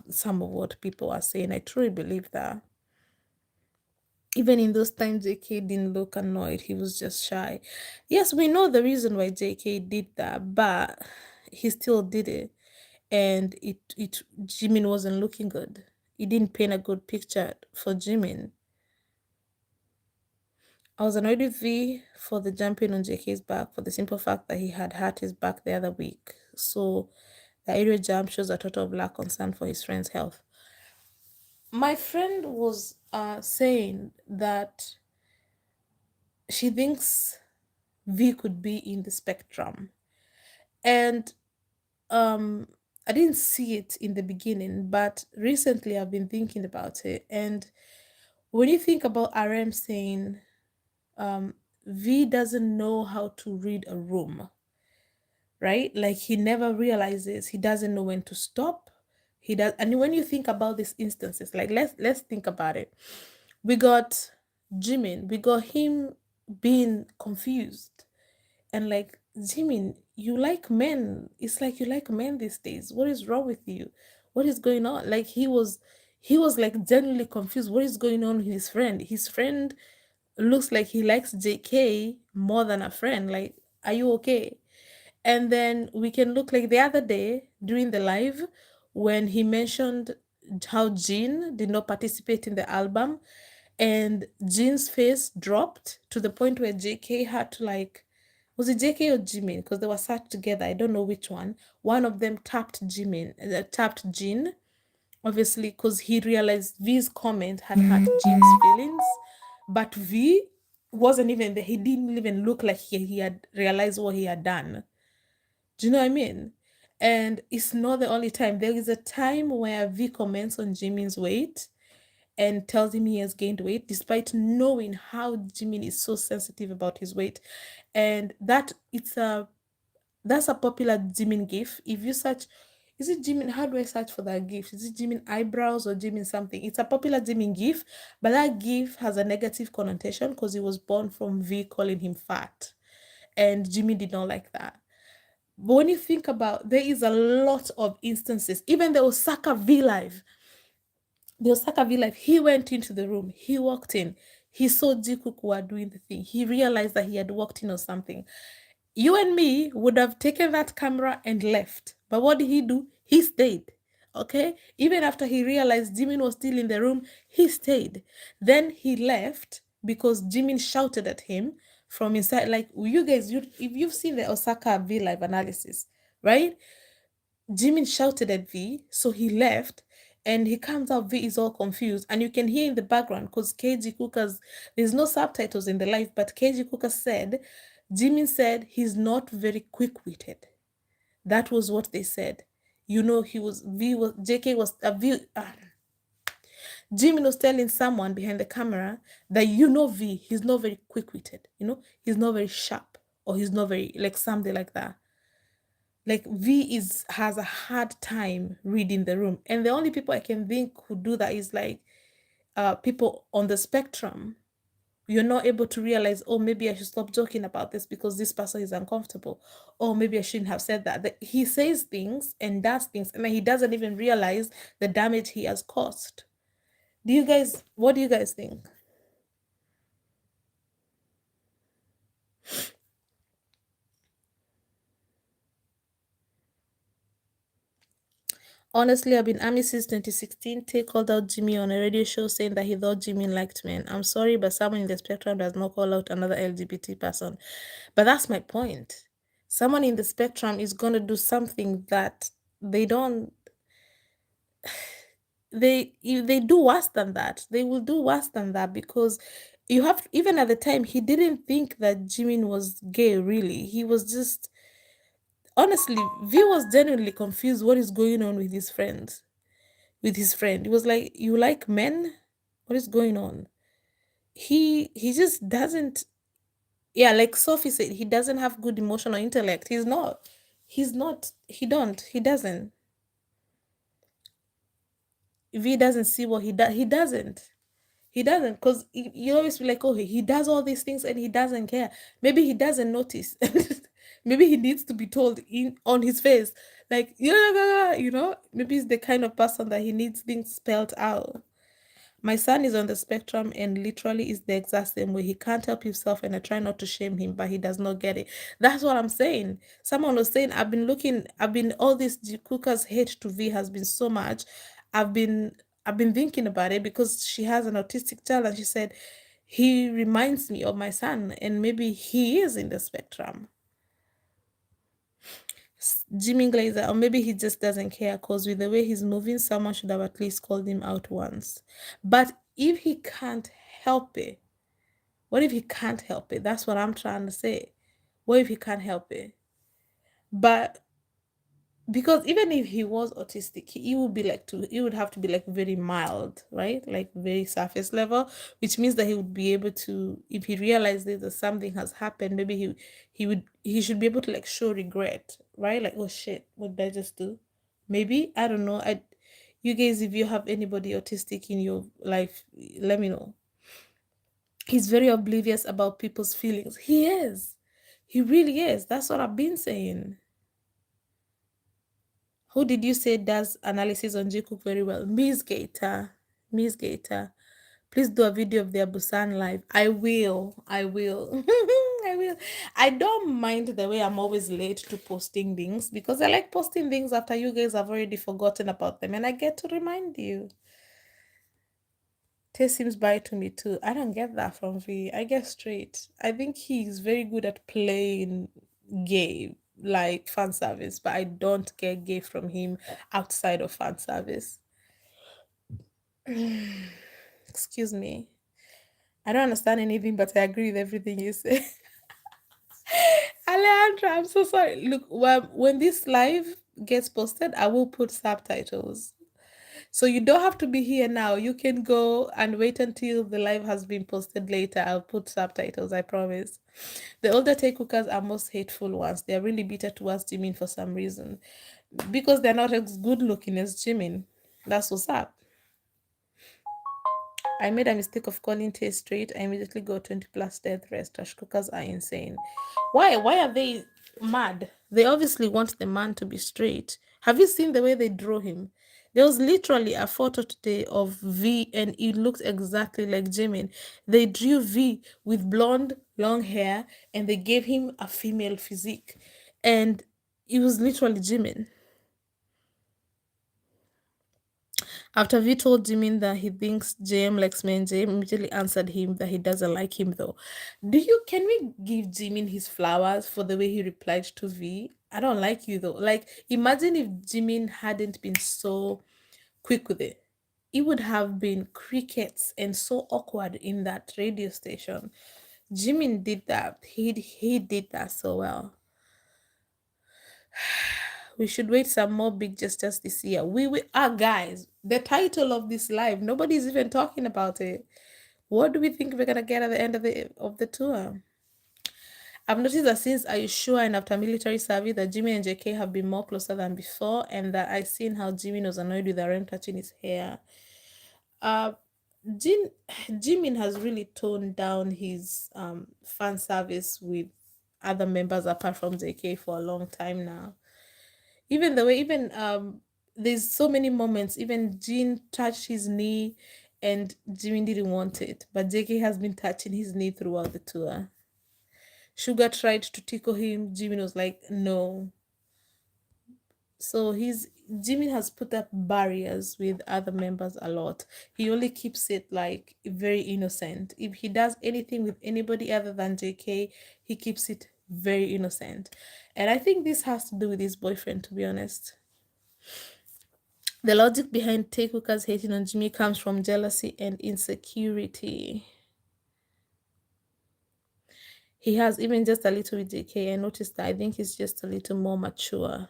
some of what people are saying. I truly believe that. Even in those times, JK didn't look annoyed, he was just shy. Yes, we know the reason why JK did that, but he still did it. And Jimin wasn't looking good. It didn't paint a good picture for Jimin. I was annoyed with V for the jumping on JK's back for the simple fact that he had hurt his back the other week. So the aerial jump shows a total of lack concern for his friend's health. My friend was saying that she thinks V could be in the spectrum. And I didn't see it in the beginning, but recently I've been thinking about it. And when you think about RM saying V doesn't know how to read a room, right? Like he never realizes, he doesn't know when to stop. He does, and when you think about these instances, like let's think about it. We got Jimin, we got him being confused and like, Jimin, you like men. It's like you like men these days. What is wrong with you? What is going on? Like he was like genuinely confused. What is going on with his friend? His friend looks like he likes JK more than a friend. Like, are you okay? And then we can look like the other day during the live when he mentioned how Jin did not participate in the album, and Jin's face dropped to the point where JK had to like, was it JK or Jimin? Because they were sat together. I don't know which one. One of them tapped tapped Jin, obviously, because he realized V's comment had hurt Jin's feelings. But V wasn't even there. He didn't even look like he had realized what he had done. Do you know what I mean? And it's not the only time. There is a time where V comments on Jimin's weight and tells him he has gained weight despite knowing how Jimin is so sensitive about his weight. And that's a popular Jimin gif. If you search, is it Jimin? How do I search for that gif? Is it Jimin eyebrows or Jimin something? It's a popular Jimin gif, but that gif has a negative connotation because he was born from V calling him fat. And Jimin did not like that. But when you think about, there is a lot of instances, even the Osaka V Live, he went into the room, he walked in, he saw Jikook were doing the thing, he realized that he had walked in or something. You and me would have taken that camera and left. But what did he do? He stayed. Okay? Even after he realized Jimin was still in the room, he stayed. Then he left because Jimin shouted at him from inside. Like, you guys, if you've seen the Osaka V Live analysis, right? Jimin shouted at V, so he left. And he comes out, V is all confused. And you can hear in the background because KG Cookers, there's no subtitles in the live, but KG Cooker said, Jimin said he's not very quick witted. That was what they said. You know, JK was, Jimin was telling someone behind the camera that, you know, V, he's not very quick witted. You know, he's not very sharp or he's not very, like something like that. Like V has a hard time reading the room. And the only people I can think who do that is like people on the spectrum. You're not able to realize, oh, maybe I should stop joking about this because this person is uncomfortable. Or maybe I shouldn't have said that. That he says things and does things, and then he doesn't even realize the damage he has caused. What do you guys think? Honestly, I've been Army since 2016. Tay called out Jimmy on a radio show saying that he thought Jimmy liked men. I'm sorry, but someone in the spectrum does not call out another LGBT person. But that's my point. Someone in the spectrum is going to do something that they don't they do worse than that. They will do worse than that because you have, even at the time, he didn't think that Jimin was gay. Really, he was just, honestly, V was genuinely confused what is going on with his friend. With his friend, he was like, "You like men? What is going on?" He just doesn't. Yeah, like Sophie said, he doesn't have good emotional intellect. He's not. He's not. He don't. He doesn't. If he doesn't see what he does, he doesn't. He doesn't, because you always feel like, oh, he does all these things and he doesn't care. Maybe he doesn't notice. Maybe he needs to be told in on his face, like, yeah, you know. Maybe he's the kind of person that he needs things spelled out. My son is on the spectrum and literally is the exact same way. He can't help himself, and I try not to shame him, but he does not get it. That's what I'm saying. Someone was saying, all this Jikook's hate to V has been so much. I've been I've been thinking about it because she has an autistic child, and she said he reminds me of my son, and maybe he is in the spectrum. Jimmy Glazer, or maybe he just doesn't care because with the way he's moving, someone should have at least called him out once. But if he can't help it, what if he can't help it? That's what I'm trying to say. What if he can't help it? But because even if he was autistic, he would be like he would have to be like very mild, right? Like very surface level, which means that he would be able to, if he realizes that something has happened, maybe he should be able to like show regret, right? Like, oh shit, what did I just do? Maybe, I don't know. You guys, if you have anybody autistic in your life, let me know. He's very oblivious about people's feelings. He is. He really is. That's what I've been saying. Who did you say does analysis on Jikook very well? Miss Gator. Miss Gator. Please do a video of their Busan live. I will. I will. I will. I don't mind the way I'm always late to posting things because I like posting things after you guys have already forgotten about them and I get to remind you. Tay seems bi to me too. I don't get that from V. I get straight. I think he's very good at playing gay, like fan service, but I don't get gay from him outside of fan service. Excuse me. I don't understand anything, but I agree with everything you say. Alejandra, I'm so sorry. Look, when this live gets posted, I will put subtitles. So you don't have to be here now. You can go and wait until the live has been posted later. I'll put subtitles, I promise. The older take cookers are most hateful ones. They're really bitter towards Jimin for some reason. Because they're not as good looking as Jimin. That's what's up. I made a mistake of calling Tay straight. I immediately got 20 plus death rest. Trash cookers are insane. Why? Why are they mad? They obviously want the man to be straight. Have you seen the way they drew him? There was literally a photo today of V and it looks exactly like Jimin. They drew V with blonde, long hair and they gave him a female physique. And it was literally Jimin. After V told Jimin that he thinks JM likes men, JM immediately answered him that he doesn't like him though. Can we give Jimin his flowers for the way he replied to V? I don't like you though. Like, imagine if Jimin hadn't been so quick with it. It would have been crickets and so awkward in that radio station. Jimin did that. He did that so well. We should wait some more big gestures this year. We are guys. The title of this live, nobody's even talking about it. What do we think we're gonna get at the end of the tour? I've noticed that since Ayushua and after military service that Jimmy and JK have been more closer than before, and that I've seen how Jimmy was annoyed with Aren touching his hair. Uh Jin Jimin has really toned down his fan service with other members apart from JK for a long time now. Even the way, even there's so many moments. Even Jean touched his knee, and Jimmy didn't want it, but JK has been touching his knee throughout the tour. Sugar tried to tickle him. Jimmy was like, no. So he's Jimmy has put up barriers with other members a lot. He only keeps it like very innocent. If he does anything with anybody other than JK, he keeps it very innocent. And I think this has to do with his boyfriend, to be honest. The logic behind Taekuka's hating on Jimmy comes from jealousy and insecurity. He has even just a little with JK. I noticed that I think he's just a little more mature.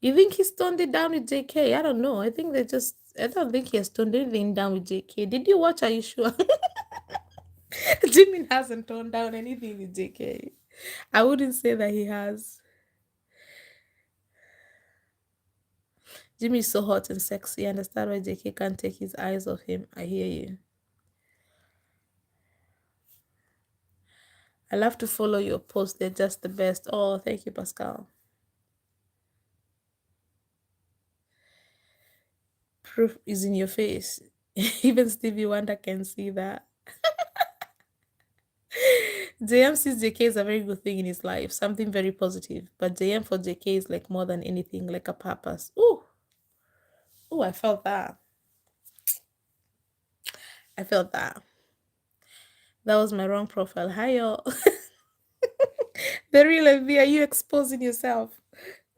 You think he's toned it down with JK? I don't know. I don't think he has toned anything down with JK. Did you watch? Are you sure? Jimmy hasn't toned down anything with JK. I wouldn't say that he has. Jimmy is so hot and sexy. I understand why JK can't take his eyes off him. I hear you. I love to follow your posts. They're just the best. Oh, thank you, Pascal. Proof is in your face. Even Stevie Wonder can see that. JM sees JK is a very good thing in his life, something very positive. But JM for JK is like more than anything, like a purpose. Ooh, ooh, I felt that. I felt that. That was my wrong profile. Hi, y'all. The real MV, are you exposing yourself?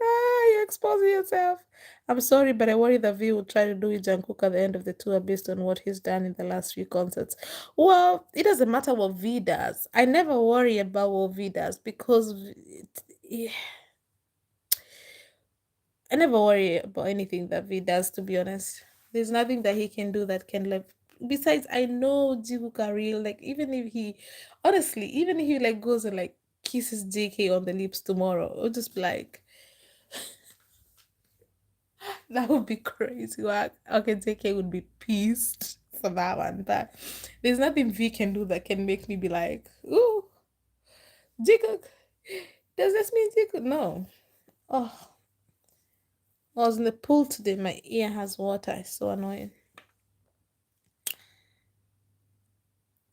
You're exposing yourself. I'm sorry, but I worry that V will try to do with Jungkook at the end of the tour based on what he's done in the last few concerts. Well, it doesn't matter what V does. I never worry about what V does because I never worry about anything that V does, to be honest. There's nothing that he can do that can like. Besides, I know Jikook are real. Like, even if he, honestly, even if he like goes and like kisses JK on the lips tomorrow, it'll just be like, that would be crazy. Like, okay, JK would be pissed for that one, but there's nothing V can do that can make me be like, ooh, Jikook. Does this mean Jikook? No. Oh, I was in the pool today. My ear has water. It's so annoying.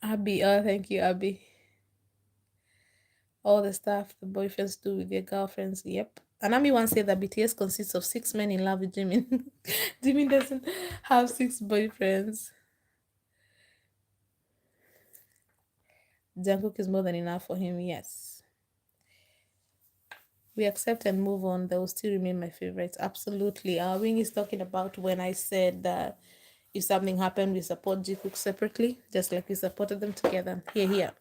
Abby, oh, thank you, Abby. All the stuff the boyfriends do with their girlfriends. Yep. And Ami once said that BTS consists of 6 men in love with Jimin. Jimin doesn't have 6 boyfriends. Jungkook is more than enough for him, yes. We accept and move on. They will still remain my favorites. Absolutely. Wing is talking about when I said that If something happened, we support Jikook separately, just like we supported them together. Here, here.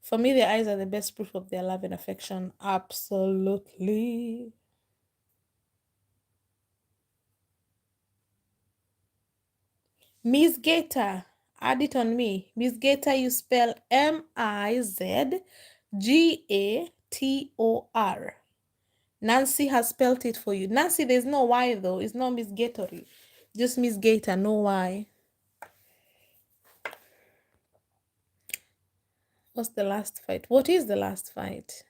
For me, their eyes are the best proof of their love and affection. Absolutely. Miss Gator, add it on me. Miss Gator, you spell Mizgator. Nancy has spelled it for you. Nancy, there's no Y though. It's not Miss Gatory. Just Miss Gator, no Y. What's the last fight? What is the last fight?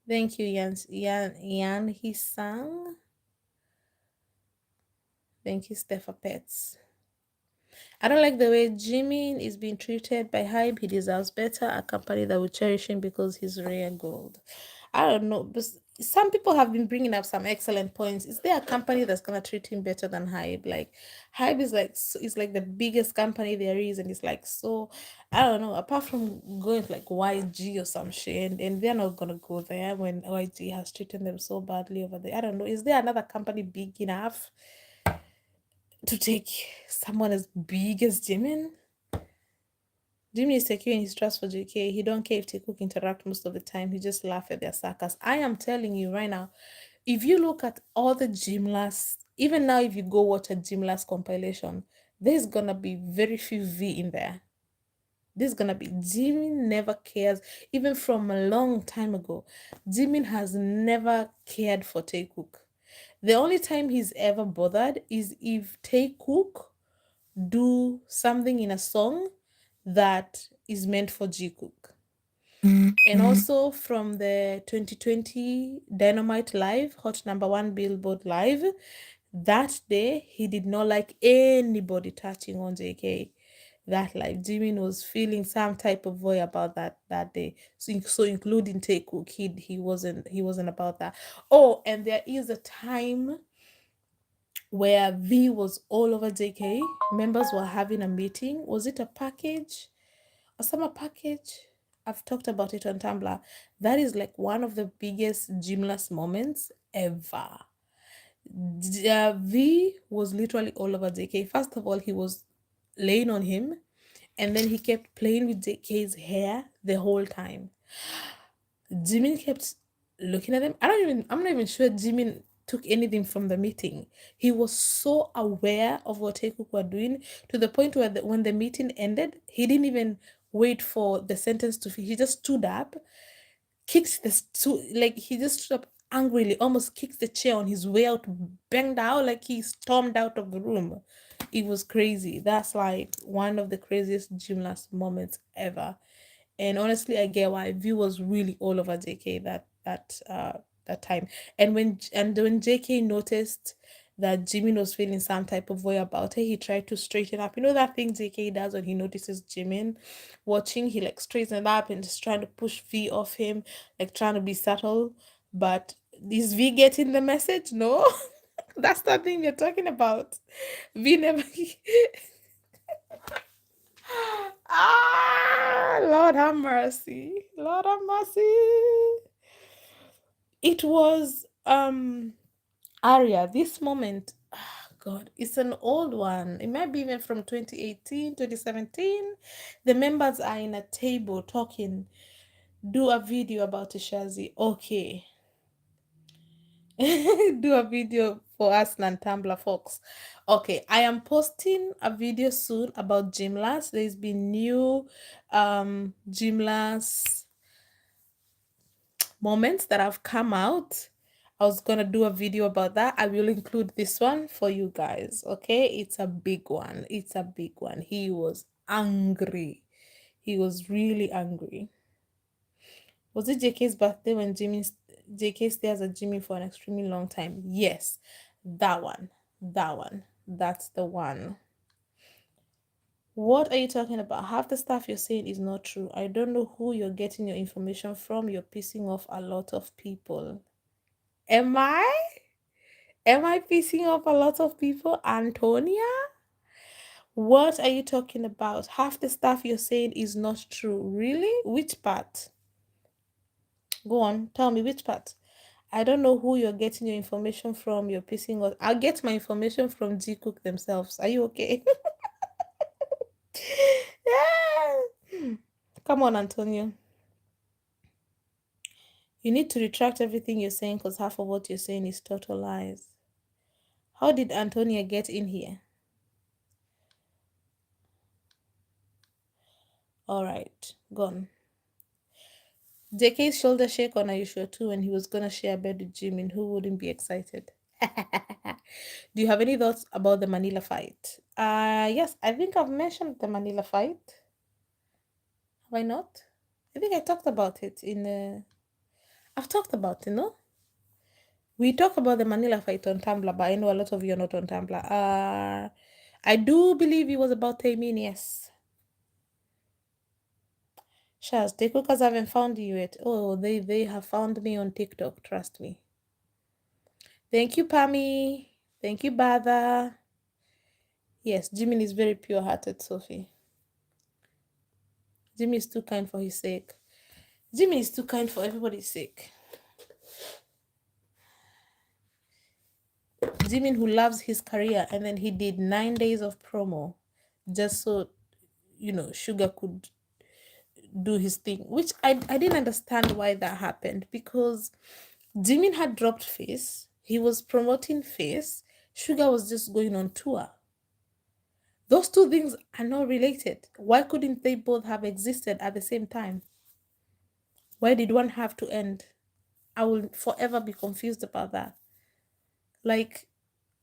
Thank you, Yan Hisang. Thank you, Stepha Pets. I don't like the way Jimin is being treated by Hype. He deserves better. A company that will cherish him because he's rare gold. I don't know, but some people have been bringing up some excellent points. Is there a company that's gonna treat him better than Hype? Like, Hype is like it's like the biggest company there is, and it's like so. I don't know. Apart from going to like YG or some shit, and they're not gonna go there when YG has treated them so badly over there. I don't know. Is there another company big enough to take someone as big as Jimin? Jimmy is securing his trust for JK. He don't care if Jikook interact most of the time. He just laugh at their sarcasm. I am telling you right now, if you look at all the Gymlas, even now if you go watch a Gymlas compilation, there's gonna be very few V in there. There's gonna be Jimin never cares, even from a long time ago. Jimin has never cared for Taekook. The only time he's ever bothered is if Taekook do something in a song that is meant for Jikook. And also from the 2020 Dynamite Live, Hot Number One Billboard Live, that day he did not like anybody touching on JK. That live, Jimin was feeling some type of way about that day. So including Taekook, he wasn't about that. Oh, and there is a time where V was all over JK. Members were having a meeting. Was it a package? A summer package? I've talked about it on Tumblr. That is like one of the biggest gymless moments ever. V was literally all over JK. First of all, he was laying on him, and then he kept playing with JK's hair the whole time. Jimin kept looking at them. I'm not even sure Jimin took anything from the meeting. He was so aware of what Taekook were doing to the point where when the meeting ended, he didn't even wait for the sentence to finish. He just stood up, kicked like he just stood up angrily, almost kicked the chair on his way out, banged out like he stormed out of the room. It was crazy. That's like one of the craziest gymnast moments ever. And honestly, I get why V was really all over JK that time. And when JK noticed that Jimin was feeling some type of way about it, he tried to straighten up. You know that thing JK does when he notices Jimin watching, he like straightens up and just trying to push V off him, like trying to be subtle. But is V getting the message? No. That's the thing you're talking about. V never Lord have mercy. Lord have mercy. It was Aria. This moment, God, it's an old one. It might be even from 2018, 2017. The members are in a table talking. Do a video about Ishazi. Okay. Do a video for us and Tumblr folks. Okay, I am posting a video soon about Gymlas. There's been new Gymlas moments that have come out. I was gonna do a video about that. I will include this one for you guys. Okay, it's a big one. It's a big one. He was angry. He was really angry. Was it JK's birthday when JK stares at Jimmy for an extremely long time? Yes, that one. That one. That's the one. What are you talking about? Half the stuff you're saying is not true. I don't know who you're getting your information from. You're pissing off a lot of people. Am I? Am I pissing off a lot of people, Antonia? What are you talking about? Half the stuff you're saying is not true. Really? Which part? Go on, tell me which part. I don't know who you're getting your information from. You're pissing us. I'll get my information from Jikook themselves. Are you okay? Yeah. Come on, Antonio. You need to retract everything you're saying because half of what you're saying is total lies. How did Antonia get in here? All right, gone. JK's shoulder shake on Are You Sure too when he was gonna share a bed with Jimin. Who wouldn't be excited? Do you have any thoughts about the Manila fight? Yes, I think I've mentioned the Manila fight. Have I not? I think I talked about it in I've talked about it, no? We talk about the Manila fight on Tumblr, but I know a lot of you are not on Tumblr. I do believe it was about Taemin, yes. Shaz, the cookers haven't found you yet. Oh, they have found me on TikTok, trust me. Thank you, Pammy. Thank you, Bada. Yes, Jimin is very pure-hearted, Sophie. Jimmy is too kind for his sake. Jimmy is too kind for everybody's sake. Jimin who loves his career, and then he did 9 days of promo just so, Sugar could do his thing, which I didn't understand why that happened, because Jimin had dropped Face, he was promoting Face, Sugar was just going on tour. Those two things are not related. Why couldn't they both have existed at the same time? Why did one have to end? I will forever be confused about that. Like,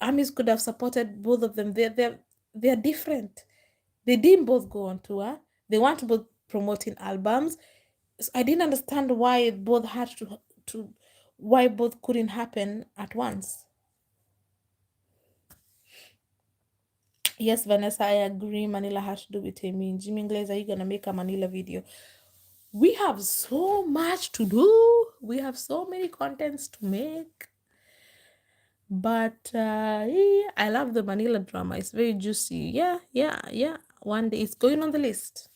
Amis could have supported both of them. They're different. They didn't both go on tour. They weren't both promoting albums. So I didn't understand why both had to why both couldn't happen at once. Yes, Vanessa, I agree. Manila has to do with Amy. Jimmy Glaze, are you gonna make a Manila video? We have so much to do. We have so many contents to make. But yeah, I love the Manila drama. It's very juicy. Yeah. One day it's going on the list.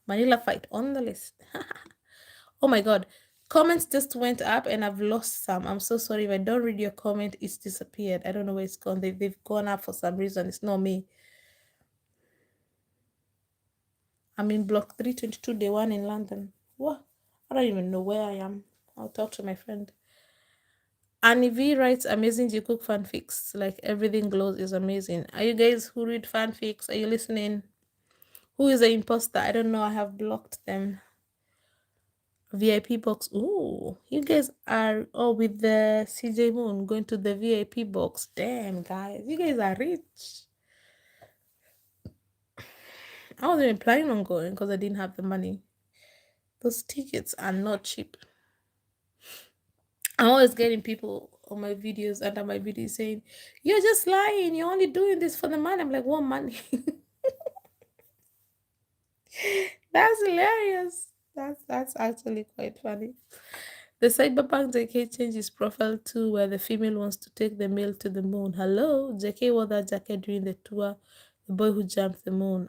Manila fight on the list. Oh my god. Comments just went up and I've lost some. I'm so sorry if I don't read your comment. It's disappeared. I don't know where it's gone. They've gone up for some reason. It's not me. I'm in block 322, day one in London. What? I don't even know where I am. I'll talk to my friend. Annie V writes amazing Jikook fanfics. Like everything glows is amazing. Are you guys who read fanfics? Are you listening? Who is the imposter? I don't know. I have blocked them. VIP box. Ooh, you guys are with the CJ Moon going to the VIP box. Damn, guys, you guys are rich. I wasn't even planning on going because I didn't have the money. Those tickets are not cheap. I'm always getting people on my videos under my videos saying, "You're just lying. You're only doing this for the money." I'm like, "What money?" That's hilarious. That's actually quite funny. The cyberpunk JK changed his profile to where the female wants to take the male to the moon. Hello, JK wore that jacket during the tour. The boy who jumped the moon.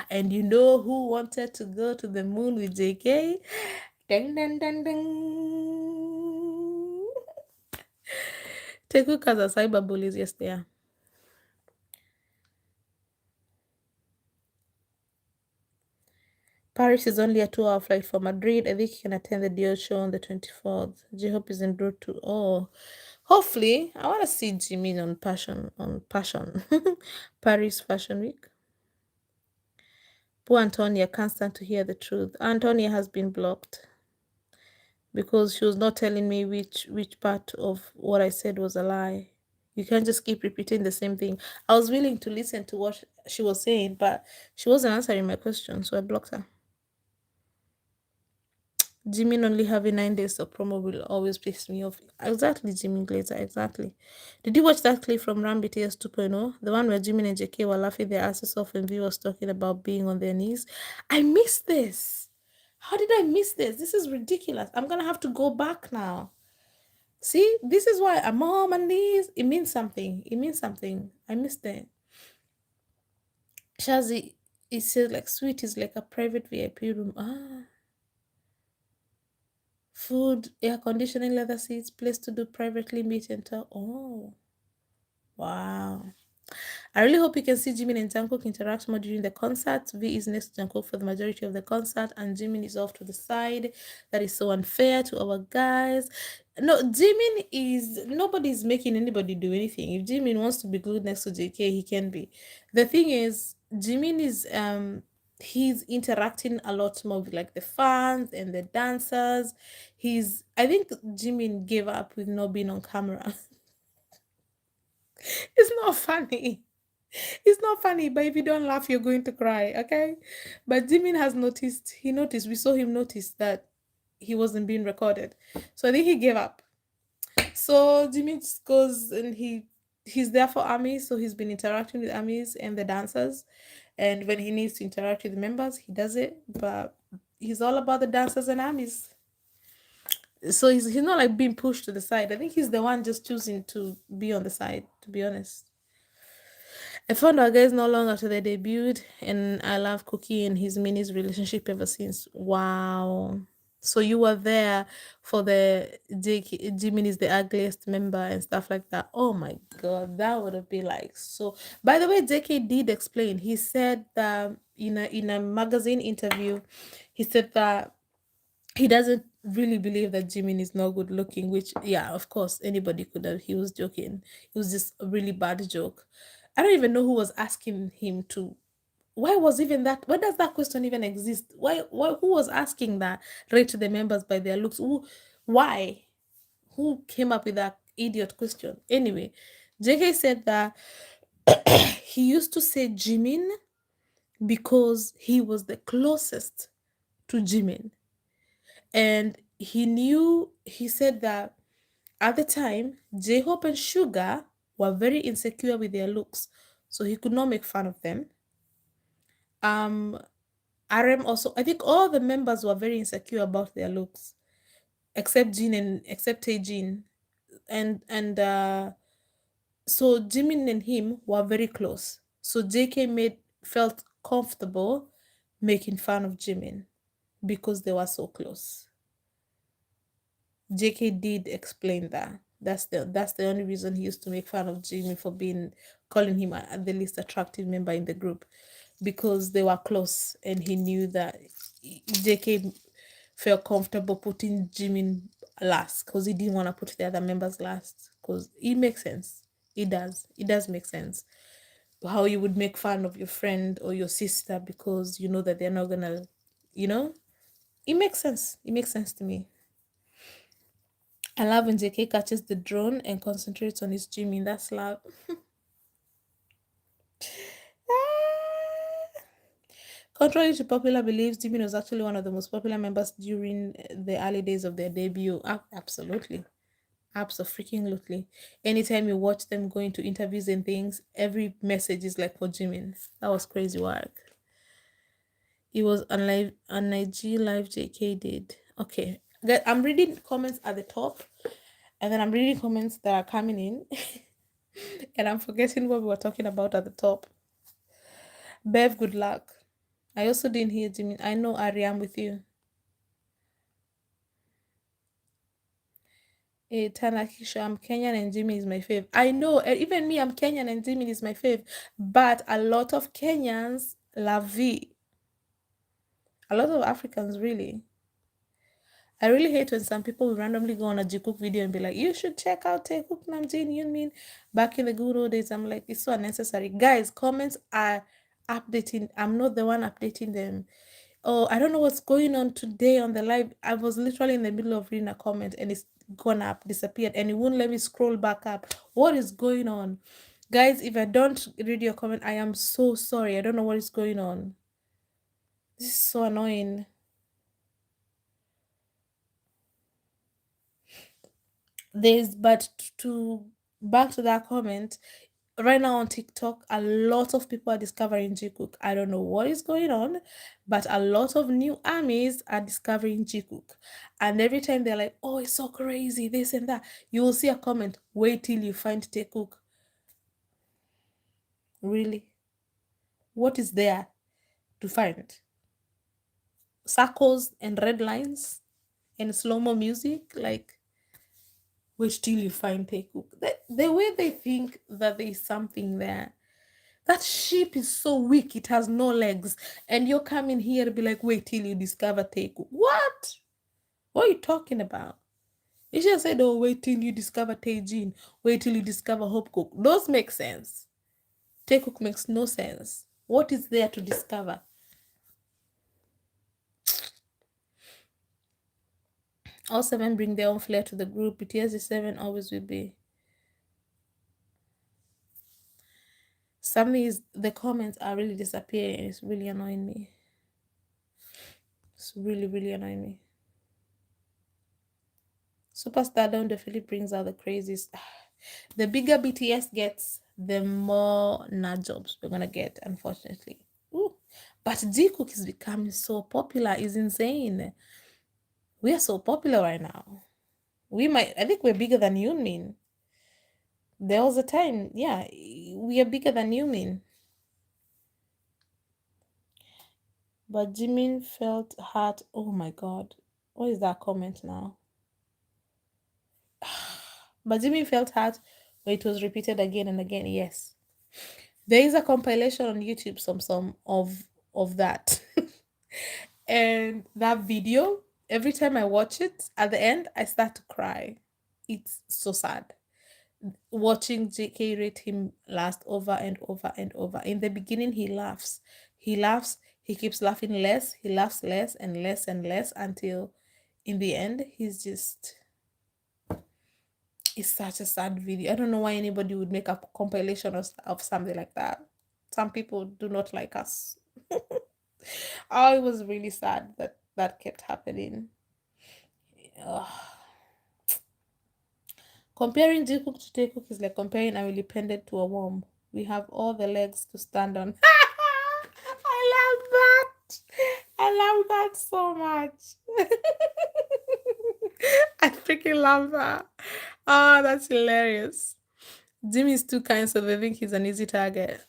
And you know who wanted to go to the moon with JK? Ding ding ding ding. Take a look at the cyberbullies. Yes, they are. Paris is only a 2-hour flight from Madrid. I think you can attend the Dior show on the 24th. J-Hope is en route to. Oh, hopefully. I want to see Jimin on Passion. Paris Fashion Week. Poor Antonia can't stand to hear the truth. Antonia has been blocked because she was not telling me which part of what I said was a lie. You can't just keep repeating the same thing. I was willing to listen to what she was saying, but she wasn't answering my question, so I blocked her. Jimin only having 9 days of promo will always piss me off. Exactly, Jimin Glazer, exactly. Did you watch that clip from Run BTS 2.0? The one where Jimin and JK were laughing their asses off and viewers talking about being on their knees? I missed this. How did I miss this? This is ridiculous. I'm going to have to go back now. See, this is why I'm on my knees. It means something. It means something. I missed it. Shazi, it says like sweet is like a private VIP room. Food, air conditioning, leather seats, place to do privately meet and talk. Oh, wow. I really hope you can see Jimin and Jungkook interact more during the concert. V is next to Jungkook for the majority of the concert, and Jimin is off to the side. That is so unfair to our guys. No, Jimin is nobody's making anybody do anything. If Jimin wants to be glued next to JK, he can be. The thing is, Jimin is he's interacting a lot more with like the fans and the dancers. I think Jimin gave up with not being on camera. It's not funny. It's not funny, but if you don't laugh, you're going to cry, okay? But Jimin has noticed, we saw him notice that he wasn't being recorded. So I think he gave up. So Jimin just goes and he's there for army, so he's been interacting with armies and the dancers. And when he needs to interact with the members, he does it. But he's all about the dancers and armies. So he's not like being pushed to the side. I think he's the one just choosing to be on the side, to be honest. I found our guys not long after they debuted, and I love Cookie and his Minnie's relationship ever since. Wow. So you were there for the Jimin is the ugliest member and stuff like that. Oh my god, that would have been like so. By the way, JK did explain. He said that in a magazine interview, he said that he doesn't really believe that Jimin is not good looking, which yeah, of course, anybody could have. He was joking. It was just a really bad joke. I don't even know who was asking him to. Why was even that? Why does that question even exist? Why who was asking that? Rate the members by their looks. Why? Who came up with that idiot question? Anyway, JK said that he used to say Jimin because he was the closest to Jimin. And he said that at the time, J Hope and Sugar were very insecure with their looks, so he could not make fun of them. Um, RM also, I think all the members were very insecure about their looks, except Taejin, and so Jimin and him were very close. So JK felt comfortable making fun of Jimin because they were so close. JK did explain that. That's the only reason he used to make fun of Jimmy for calling him the least attractive member in the group, because they were close and he knew that JK felt comfortable putting Jimmy last because he didn't want to put the other members last, because it makes sense. It does make sense how you would make fun of your friend or your sister because you know that they're not gonna, you know, it makes sense to me. I love when JK catches the drone and concentrates on his gymming. That's love. Ah. Contrary to popular beliefs, Jimin was actually one of the most popular members during the early days of their debut. Absolutely. Absolutely. Anytime you watch them going to interviews and things, every message is like for Jimin. That was crazy work. It was on IG Live JK did. Okay. I'm reading comments at the top, and then I'm reading comments that are coming in. And I'm forgetting what we were talking about at the top. Bev, good luck. I also didn't hear Jimmy. I know Ari, I'm with you. Tanakisha, I'm Kenyan and Jimmy is my fave. I know, even me, I'm Kenyan and Jimmy is my fave. But a lot of Kenyans love V. A lot of Africans, really. I really hate when some people randomly go on a Jikook video and be like, you should check out Taekook Namjin Yunmin. Back in the good old days, I'm like, it's so unnecessary. Guys, comments are updating. I'm not the one updating them. Oh, I don't know what's going on today on the live. I was literally in the middle of reading a comment and it's gone up, disappeared, and it won't let me scroll back up. What is going on? Guys, if I don't read your comment, I am so sorry. I don't know what is going on. This is so annoying. But to back to that comment, right now on TikTok, a lot of people are discovering Jikook. I don't know what is going on, but a lot of new armies are discovering Jikook. And every time they're like, oh, it's so crazy, this and that, you will see a comment, wait till you find Taekook. Really? What is there to find? Circles and red lines? and slow-mo music. Like, wait till you find Taekook. The way they think that there's something there. That sheep is so weak, it has no legs. And you're coming here to be like, wait till you discover Taekook. What? What are you talking about? You should have said, oh, wait till you discover Taejin. Wait till you discover Hope Cook. Those make sense. Taekook makes no sense. What is there to discover? All seven bring their own flair to the group. BTS is seven, always will be. Something is, the comments are really disappearing. It's really annoying me. It's really, really annoying me. Superstardom definitely brings out the crazies. The bigger BTS gets, the more nut jobs we're gonna get, unfortunately. Ooh. But Jikook is becoming so popular. It's insane. We are so popular right now. I think we're bigger than Yoonmin. There was a time, yeah, we are bigger than Yumin. But Jimin felt hurt. Oh my god. What is that comment now? But Jimin felt hurt when it was repeated again and again. Yes. There is a compilation on YouTube, some of that. And that video, every time I watch it, at the end, I start to cry. It's so sad. Watching JK rate him last over and over and over. In the beginning, he laughs. He laughs. He keeps laughing less. He laughs less and less and less until in the end, he's just. It's such a sad video. I don't know why anybody would make a compilation of something like that. Some people do not like us. Oh, it was really sad that that kept happening. Ugh. Comparing Jikook to Taekook is like comparing a millipede to a worm. We have all the legs to stand on. I love that. I love that so much. I freaking love that. Oh, that's hilarious. Jimmy is too kind, so they think he's an easy target.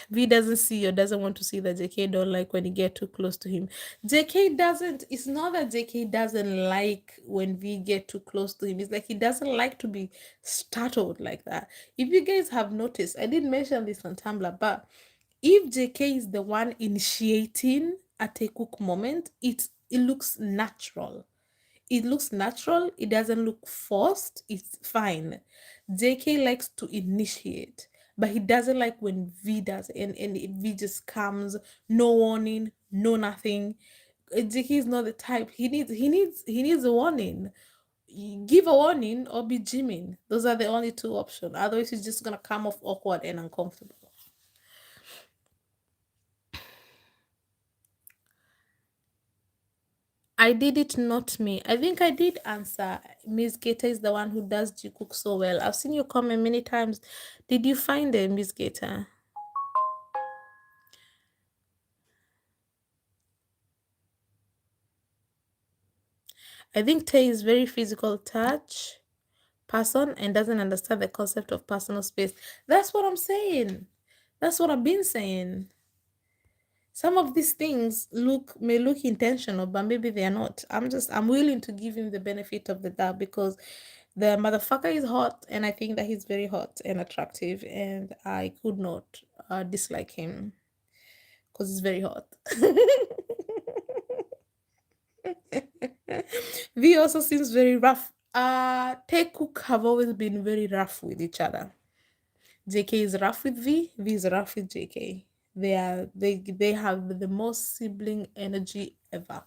V doesn't see or doesn't want to see that JK don't like when you get too close to him. JK doesn't, it's not that JK doesn't like when V get too close to him. It's like he doesn't like to be startled like that. If you guys have noticed, I did mention this on Tumblr, but if JK is the one initiating a Taekook moment, it looks natural. It looks natural. It doesn't look forced. It's fine. JK likes to initiate, but he doesn't like when V does, and V just comes, no warning, no nothing. JK is not the type. He needs a warning. Give a warning or be gymming. Those are the only two options. Otherwise, he's just gonna come off awkward and uncomfortable. I did it, not me. I think I did answer. Miss Gator is the one who does Jikook so well. I've seen you comment many times. Did you find it, Miss Gator? I think Tay is very physical touch person and doesn't understand the concept of personal space. That's what I'm saying. That's what I've been saying. Some of these things may look intentional, but maybe they are not. I'm willing to give him the benefit of the doubt because the motherfucker is hot, and I think that he's very hot and attractive, and I could not dislike him because he's very hot. V also seems very rough. Taekook have always been very rough with each other. JK is rough with V. V is rough with JK. They have the most sibling energy ever.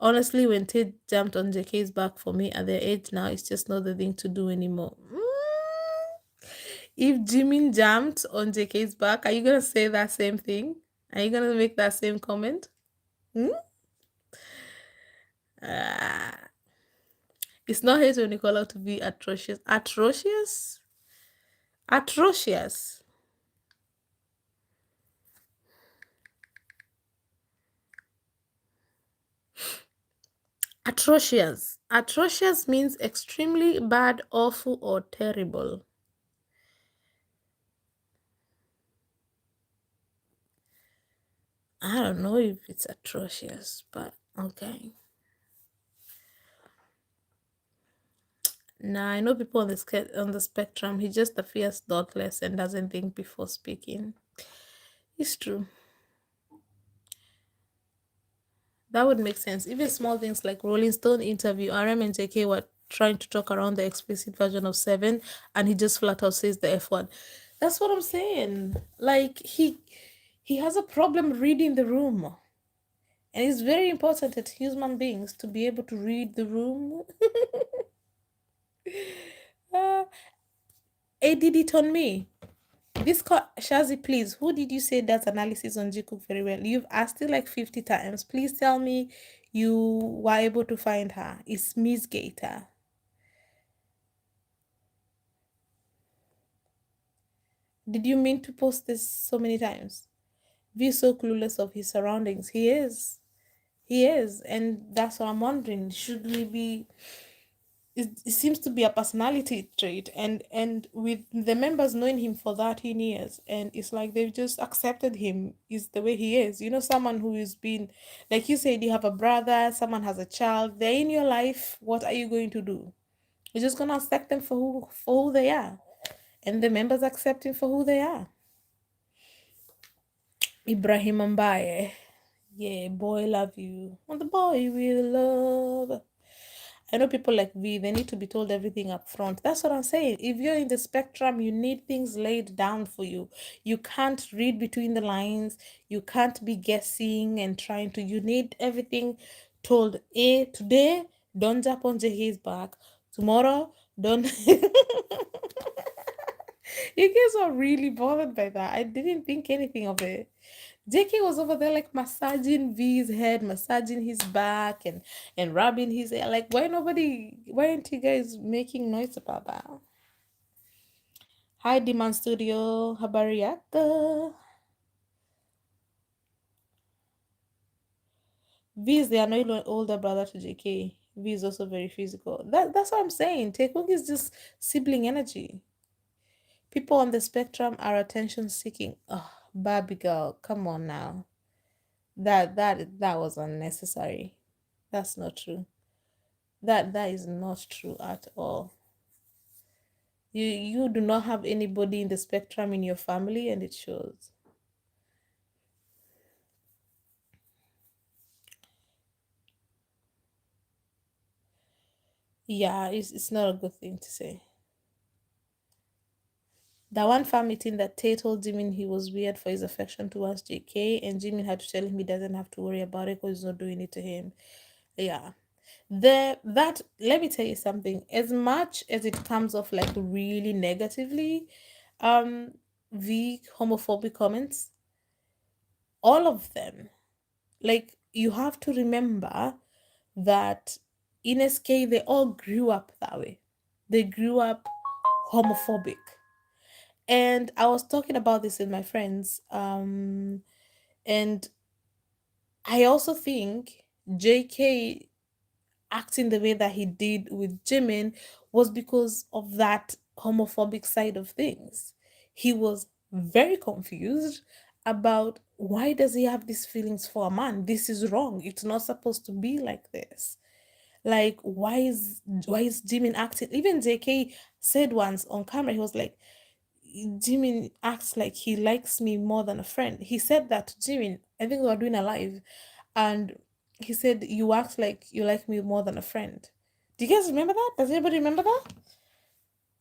Honestly, when Ted jumped on JK's back, for me at their age now, it's just not the thing to do anymore. If Jimin jumped on JK's back, are you gonna say that same thing? Are you gonna make that same comment? Hmm? It's not hate when you call out to be atrocious. Atrocious? Atrocious. Atrocious. Atrocious means extremely bad, awful, or terrible. I don't know if it's atrocious, but okay. Nah, I know people on on the spectrum. He's just a fierce thoughtless and doesn't think before speaking. It's true. That would make sense. Even small things like Rolling Stone interview, RM and JK were trying to talk around the explicit version of Seven, and he just flat out says the F word. That's what I'm saying. Like he has a problem reading the room. And it's very important as human beings to be able to read the room. uh, A did it on me. Shazi, please, who did you say does analysis on Jikook very well? You've asked it like 50 times. Please tell me you were able to find her. It's Miss Gator. Did you mean to post this so many times? Be so clueless of his surroundings. He is. He is. And that's what I'm wondering. Should we be it seems to be a personality trait, and with the members knowing him for 13 years, and it's like they've just accepted him is the way he is. You know, someone who has been, like you said, you have a brother, someone has a child, they're in your life. What are you going to do? You're just gonna accept them for who they are, and the members accept him for who they are. Ibrahim Mbaye, yeah, boy, love you, and the boy will love. I know people like V, they need to be told everything up front. That's what I'm saying. If you're in the spectrum, you need things laid down for you. You can't read between the lines. You can't be guessing and trying to. You need everything told. Today, don't jump on Jahi's back. Tomorrow, don't. You guys are really bothered by that. I didn't think anything of it. JK was over there like massaging V's head, massaging his back, and rubbing his hair. Like, why aren't you guys making noise about that? Hi, Demand Studio, habari yako? V is the annoying older brother to JK. V is also very physical. That's what I'm saying. Taekook is just sibling energy. People on the spectrum are attention seeking. Oh, Barbie girl, come on now. That was unnecessary. That's not true. That is not true at all. You do not have anybody in the spectrum in your family, and it shows. Yeah, it's not a good thing to say. That one fan meeting that Tay told Jimin he was weird for his affection towards JK, and Jimin had to tell him he doesn't have to worry about it because he's not doing it to him. Yeah. That let me tell you something. As much as it comes off like really negatively, um, the homophobic comments, all of them, like you have to remember that in SK they all grew up that way. They grew up homophobic. And I was talking about this with my friends. And I also think JK acting the way that he did with Jimin was because of that homophobic side of things. He was very confused about why does he have these feelings for a man? This is wrong. It's not supposed to be like this. Like why is Jimin acting? Even JK said once on camera, he was like, Jimin acts like he likes me more than a friend. He said that to Jimin. I think we were doing a live, and he said, "You act like you like me more than a friend." Do you guys remember that? Does anybody remember that?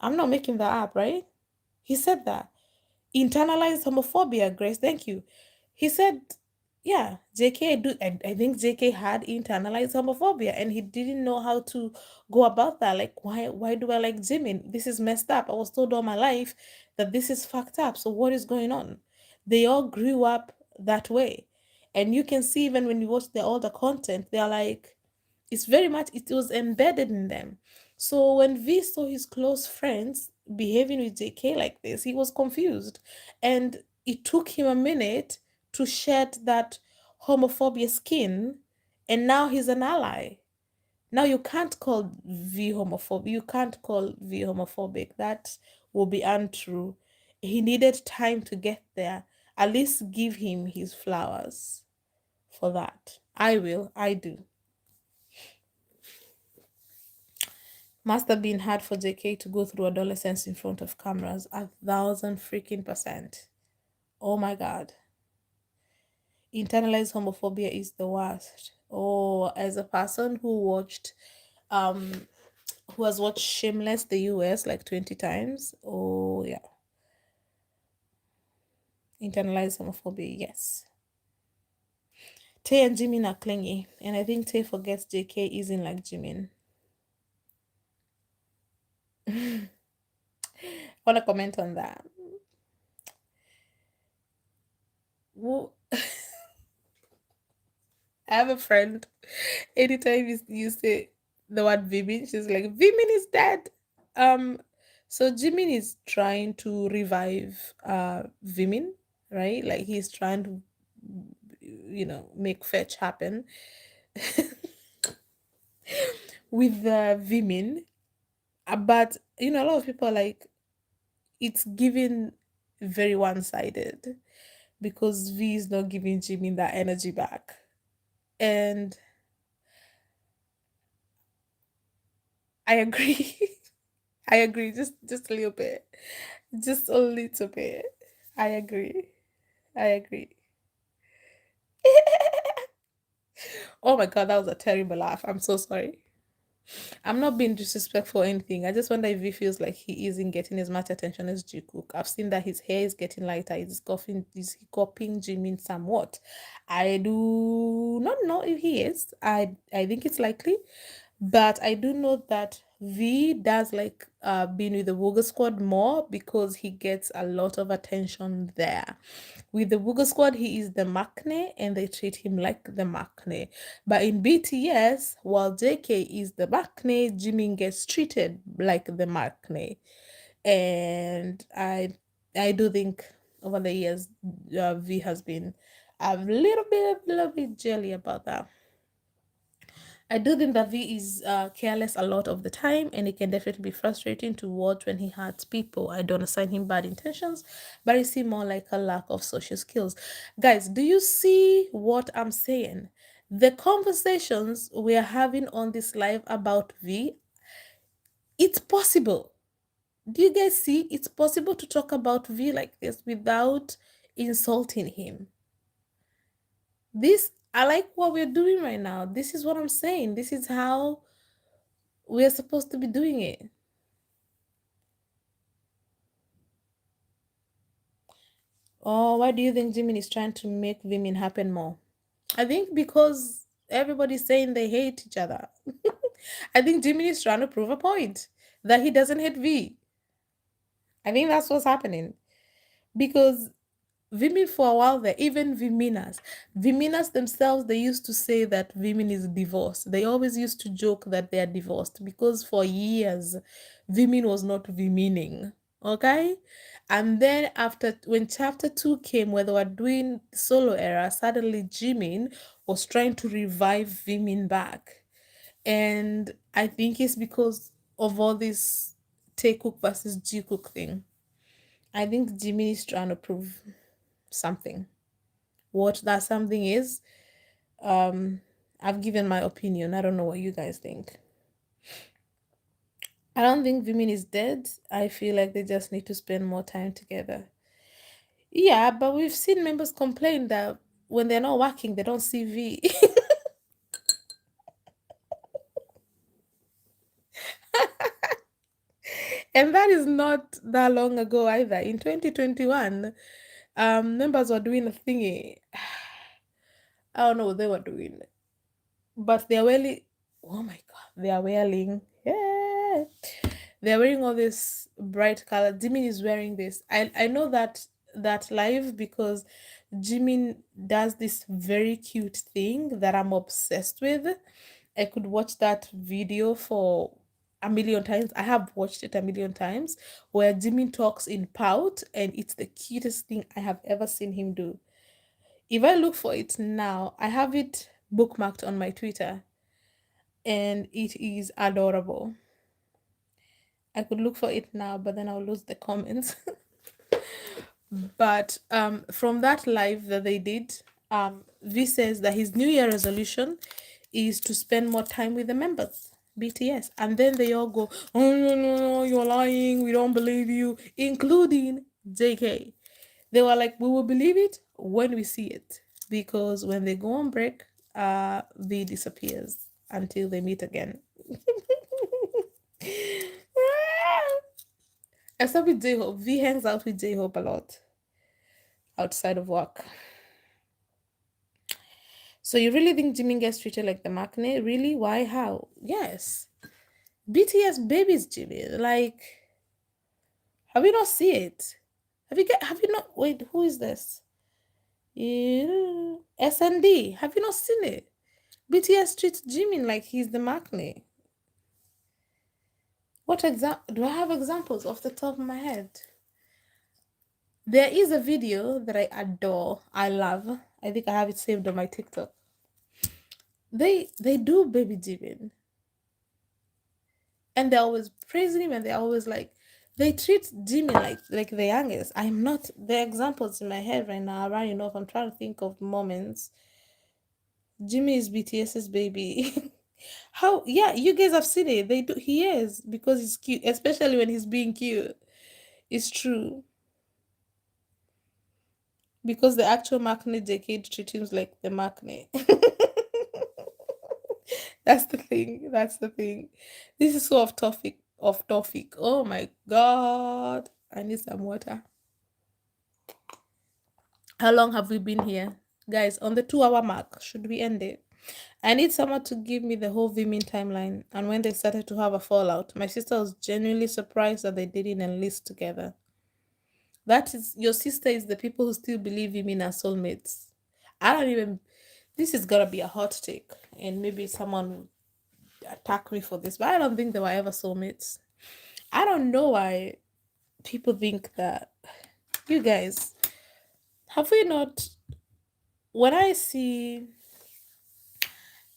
I'm not making that up, right? He said that. Internalized homophobia, Grace. Thank you. He said, yeah, JK, I think JK had internalized homophobia and he didn't know how to go about that. Like, why do I like Jimin? This is messed up. I was told all my life that this is fucked up. So what is going on? They all grew up that way. And you can see even when you watch all the content, they're like, it's very much, it was embedded in them. So when V saw his close friends behaving with JK like this, he was confused. And it took him a minute to shed that homophobia skin. And now he's an ally. Now you can't call V homophobic. You can't call V homophobic. That will be untrue. He needed time to get there. At least give him his flowers. for that. I will. I do. Must have been hard for JK to go through adolescence in front of cameras. 1,000% freaking percent. Oh my god. Internalized homophobia is the worst. Oh, as a person um who has watched Shameless the US like 20 times. Oh yeah. Internalized homophobia, yes. Tay and Jimin are clingy, and I think Tay forgets JK isn't like Jimin. Wanna comment on that? Well, I have a friend. Anytime you say the word Vimin, she's like, Vimin is dead. Um, so Jimin is trying to revive Vimin, right? Like he's trying to, make fetch happen with Vimin. But a lot of people are like it's given very one-sided because V is not giving Jimin that energy back. And I agree. I agree. Just a little bit. Just a little bit. I agree. I agree. Oh my god, that was a terrible laugh. I'm so sorry. I'm not being disrespectful or anything. I just wonder if he feels like he isn't getting as much attention as Jikook. I've seen that his hair is getting lighter. He's copying Jimin somewhat. I do not know if he is. I think it's likely. But I do know that V does like being with the Wooga squad more because he gets a lot of attention there. With the Wooga squad, he is the Maknae and they treat him like the Maknae. But in BTS, while JK is the Maknae, Jimin gets treated like the Maknae. And I do think over the years, V has been a little bit jelly about that. I do think that V is careless a lot of the time, and it can definitely be frustrating to watch when he hurts people. I don't assign him bad intentions, but I see more like a lack of social skills. Guys, do you see what I'm saying? The conversations we are having on this live about V, it's possible. Do you guys see? It's possible to talk about V like this without insulting him. This, I like what we're doing right now. This is what I'm saying. This is how we're supposed to be doing it. Oh, why do you think Jimin is trying to make women happen more? I think because everybody's saying they hate each other. I think Jimin is trying to prove a point that he doesn't hate V. I think that's what's happening. Because Women for a while there, even Viminas themselves, they used to say that women is divorced. They always used to joke that they are divorced because for years, women was not womening. Okay? And then after when chapter 2 came where they were doing solo era, suddenly Jimin was trying to revive women back. And I think it's because of all this Taekook versus Jikook thing. I think Jimin is trying to prove something. What that something is, um, I've given my opinion. I don't know what you guys think. I don't think Vimin is dead. I feel like they just need to spend more time together. Yeah, but we've seen members complain that when they're not working, they don't see V. And that is not that long ago either. In 2021, members were doing a thingy. I don't know what they were doing. But they're wearing, oh my god, they are wearing, yeah, they're wearing all this bright color. Jimin is wearing this. I know that live because Jimin does this very cute thing that I'm obsessed with. I could watch that video for a million times. I have watched it a million times where Jimin talks in pout and it's the cutest thing I have ever seen him do. If I look for it now, I have it bookmarked on my Twitter and it is adorable. I could look for it now, but then I'll lose the comments. But from that live that they did, V says that his New Year resolution is to spend more time with the members, BTS. And then they all go, oh, no, no, no, you're lying. We don't believe you, including JK. They were like, we will believe it when we see it. Because when they go on break, V disappears until they meet again. Except with J Hope. V hangs out with J Hope a lot outside of work. So you really think Jimin gets treated like the Maknae? Really? Why? How? Yes. BTS babies Jimin. Like, have you not seen it? Have you not wait, who is this? Yeah. SND. Have you not seen it? BTS treats Jimin like he's the Maknae. What example do I have examples off the top of my head? There is a video that I adore, I love. I think I have it saved on my TikTok. They do baby Jimin, and they're always praising him, and they're always like they treat Jimmy like the youngest. I'm not the examples in my head right now are running off. I'm trying to think of moments. Jimmy is BTS's baby. How yeah, you guys have seen it. They do he is because he's cute, especially when he's being cute. It's true. Because the actual Maknae decade treat him like the Maknae. That's the thing. That's the thing. This is so off topic. Off topic. Oh my god. I need some water. How long have we been here? Guys, on the 2 hour mark, should we end it? I need someone to give me the whole Vimin timeline and when they started to have a fallout. My sister was genuinely surprised that they didn't enlist together. That is, your sister is the people who still believe Vimin are soulmates. I don't even, this is gonna be a hot take, and maybe someone will attack me for this, but I don't think they were ever soulmates. I don't know why people think that. You guys, have we not? When I see,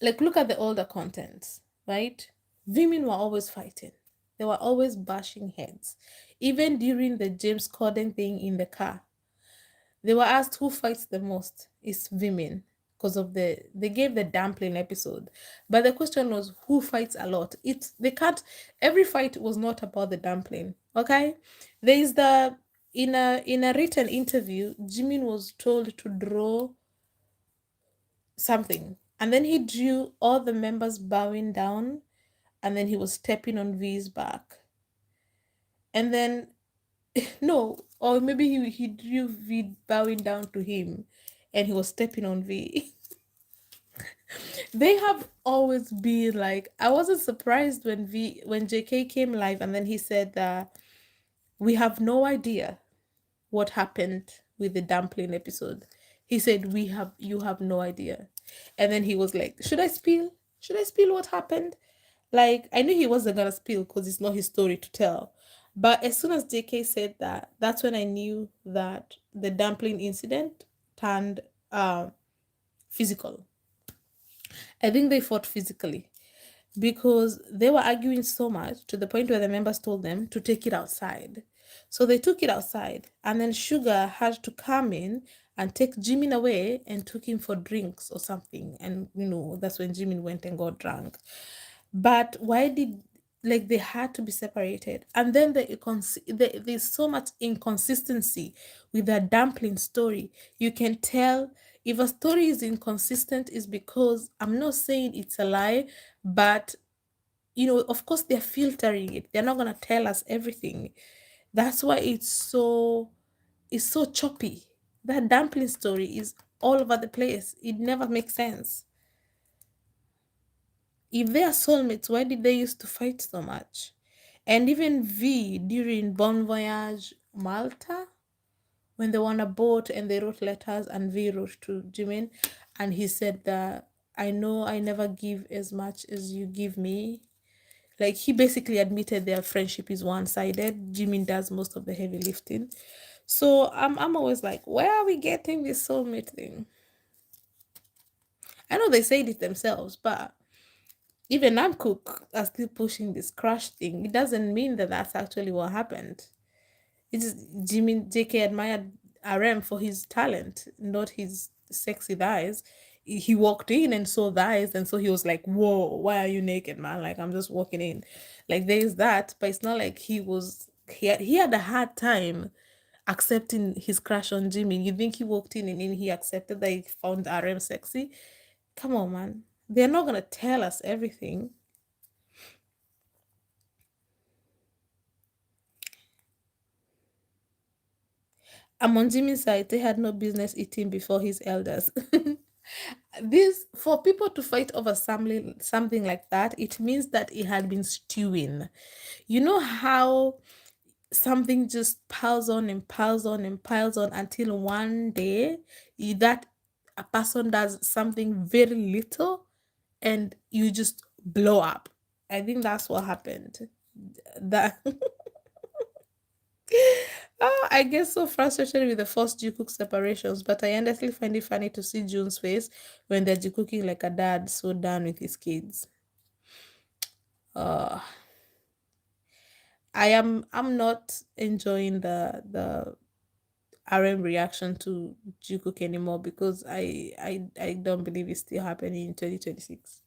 like, look at the older contents, right? Women were always fighting. They were always bashing heads. Even during the James Corden thing in the car, they were asked who fights the most. It's women because of they gave the dumpling episode, but the question was who fights a lot. It's they can't. Every fight was not about the dumpling. Okay, there is the in a written interview, Jimin was told to draw something, and then he drew all the members bowing down, and then he was stepping on V's back, and then no, or maybe he drew V bowing down to him, and he was stepping on V. They have always been like, I wasn't surprised when JK came live and then he said that we have no idea what happened with the dumpling episode. He said you have no idea. And then he was like, should I spill? Should I spill what happened? Like, I knew he wasn't gonna spill because it's not his story to tell. But as soon as JK said that, that's when I knew that the dumpling incident turned physical. I think they fought physically because they were arguing so much to the point where the members told them to take it outside. So they took it outside, and then Sugar had to come in and take Jimin away and took him for drinks or something. And that's when Jimin went and got drunk. But why did like they had to be separated? And then there's so much inconsistency with the dumpling story. You can tell if a story is inconsistent is because I'm not saying it's a lie, but of course they're filtering it. They're not gonna tell us everything. That's why it's so choppy. That dumpling story is all over the place. It never makes sense. If they are soulmates, why did they used to fight so much? And even V during Bon Voyage Malta, when they were on a boat and they wrote letters, and V wrote to Jimin, and he said that I know I never give as much as you give me. Like, he basically admitted their friendship is one-sided. Jimin does most of the heavy lifting. So I'm always like, where are we getting this soulmate thing? I know they said it themselves, but even Namcook are still pushing this crush thing. It doesn't mean that that's actually what happened. It's Jimin JK admired RM for his talent, not his sexy thighs. He walked in and saw thighs, and so he was like, "Whoa, why are you naked, man? Like I'm just walking in." Like there's that, but it's not like he had a hard time accepting his crush on Jimmy. You think he walked in and then he accepted that he found RM sexy? Come on, man. They're not gonna tell us everything. I'm on Jimmy's side. They had no business eating before his elders. This for people to fight over something like that, it means that it had been stewing. You know how something just piles on and piles on and piles on until one day that a person does something very little and you just blow up. I think that's what happened. That I get so frustrated with the first Jikook separations, but I honestly find it funny to see June's face when they're Jikooking like a dad so done with his kids. Uh, I'm not enjoying the RM reaction to Jikook anymore because I don't believe it's still happening in 2026.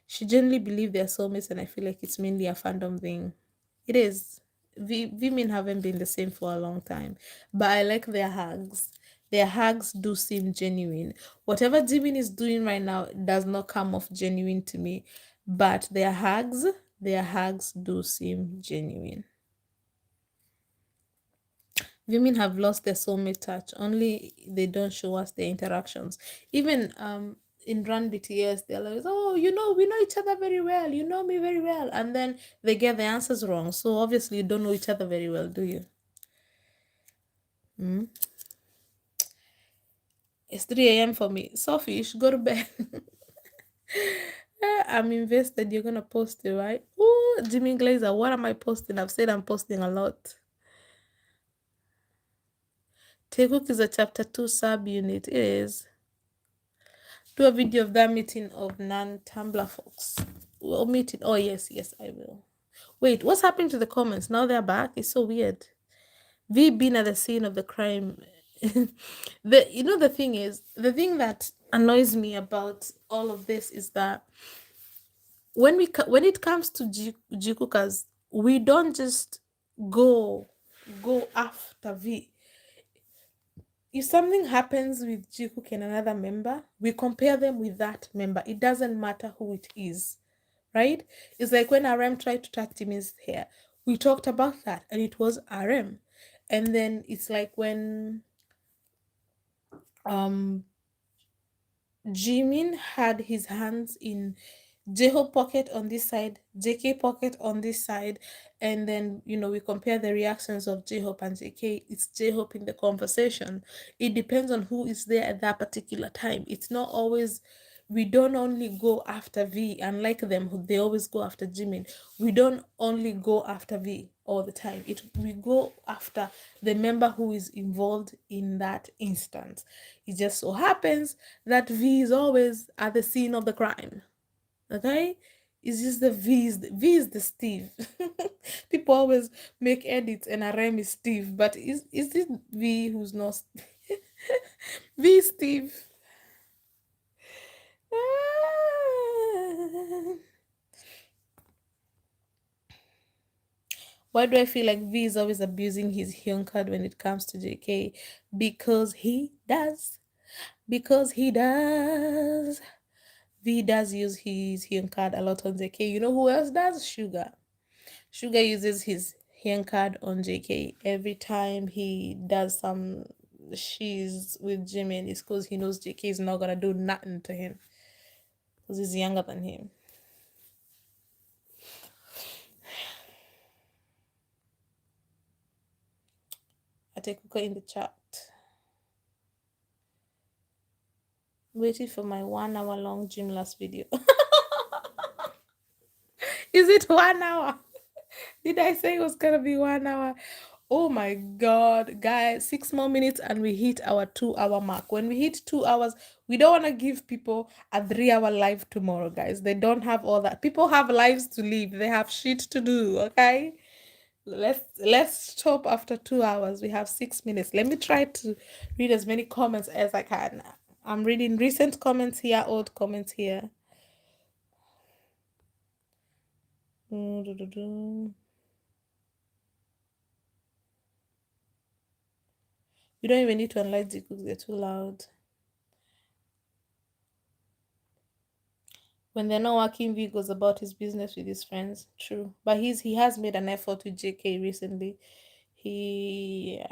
She genuinely believe they're soulmates, and I feel like it's mainly a fandom thing. It is. Women haven't been the same for a long time, but I like their hugs. Their hugs do seem genuine. Whatever Jimin is doing right now does not come off genuine to me, but their hugs do seem genuine. Women have lost their soulmate touch. Only they don't show us their interactions. Even in Run BTS, they're like, "Oh, we know each other very well. You know me very well," and then they get the answers wrong. So obviously, you don't know each other very well, do you? Mm? It's 3 a.m. for me. Sophie, you should go to bed. I'm invested. You're gonna post it, right? Oh, Jimmy Glazer, what am I posting? I've said I'm posting a lot. Taekook is a chapter 2 subunit. It is. Do a video of that meeting of non-Tumblr folks. Well, meeting. Oh, yes, yes, I will. Wait, what's happening to the comments? Now they're back. It's so weird. V being at the scene of the crime. The thing is, the thing that annoys me about all of this is that when it comes to Jikukas, we don't just go go after V. If something happens with Jikook and another member, we compare them with that member. It doesn't matter who it is, right? It's like when RM tried to touch Timmy's hair. We talked about that, and it was RM. And then it's like when um Jimin had his hands in Jeho pocket on this side, JK pocket on this side, and then we compare the reactions of J-Hope and JK. It's J-Hope in the conversation. It depends on who is there at that particular time. It's not always. We don't only go after V, unlike them, who they always go after Jimin. We don't only go after V all the time. We go after the member who is involved in that instance. It just so happens that V is always at the scene of the crime. Okay, it's just the V is the Steve. People always make edits and RM is Steve, but is this V who's not V Steve? Ah. Why do I feel like V is always abusing his Hyun card when it comes to JK? Because he does. Because he does. V does use his Hyun card a lot on JK. You know who else does? Sugar. Sugar uses his hand card on JK every time he does some she's with Jimmy, and it's because he knows JK is not gonna do nothing to him because he's younger than him. I take Kuka in the chat. Waiting for my 1 hour long gym last video. Is it 1 hour? Did I say it was gonna be 1 hour? Oh my god, guys, 6 more minutes and we hit our 2 hour mark. When we hit 2 hours, we don't want to give people a 3 hour live tomorrow, guys. They don't have all that. People have lives to live, they have shit to do, okay? Let's stop after 2 hours. We have 6 minutes. Let me try to read as many comments as I can. I'm reading recent comments here, old comments here. You don't even need to unlike Jikook, they're too loud. When they're not working, V goes about his business with his friends. True. But he has made an effort with JK recently. He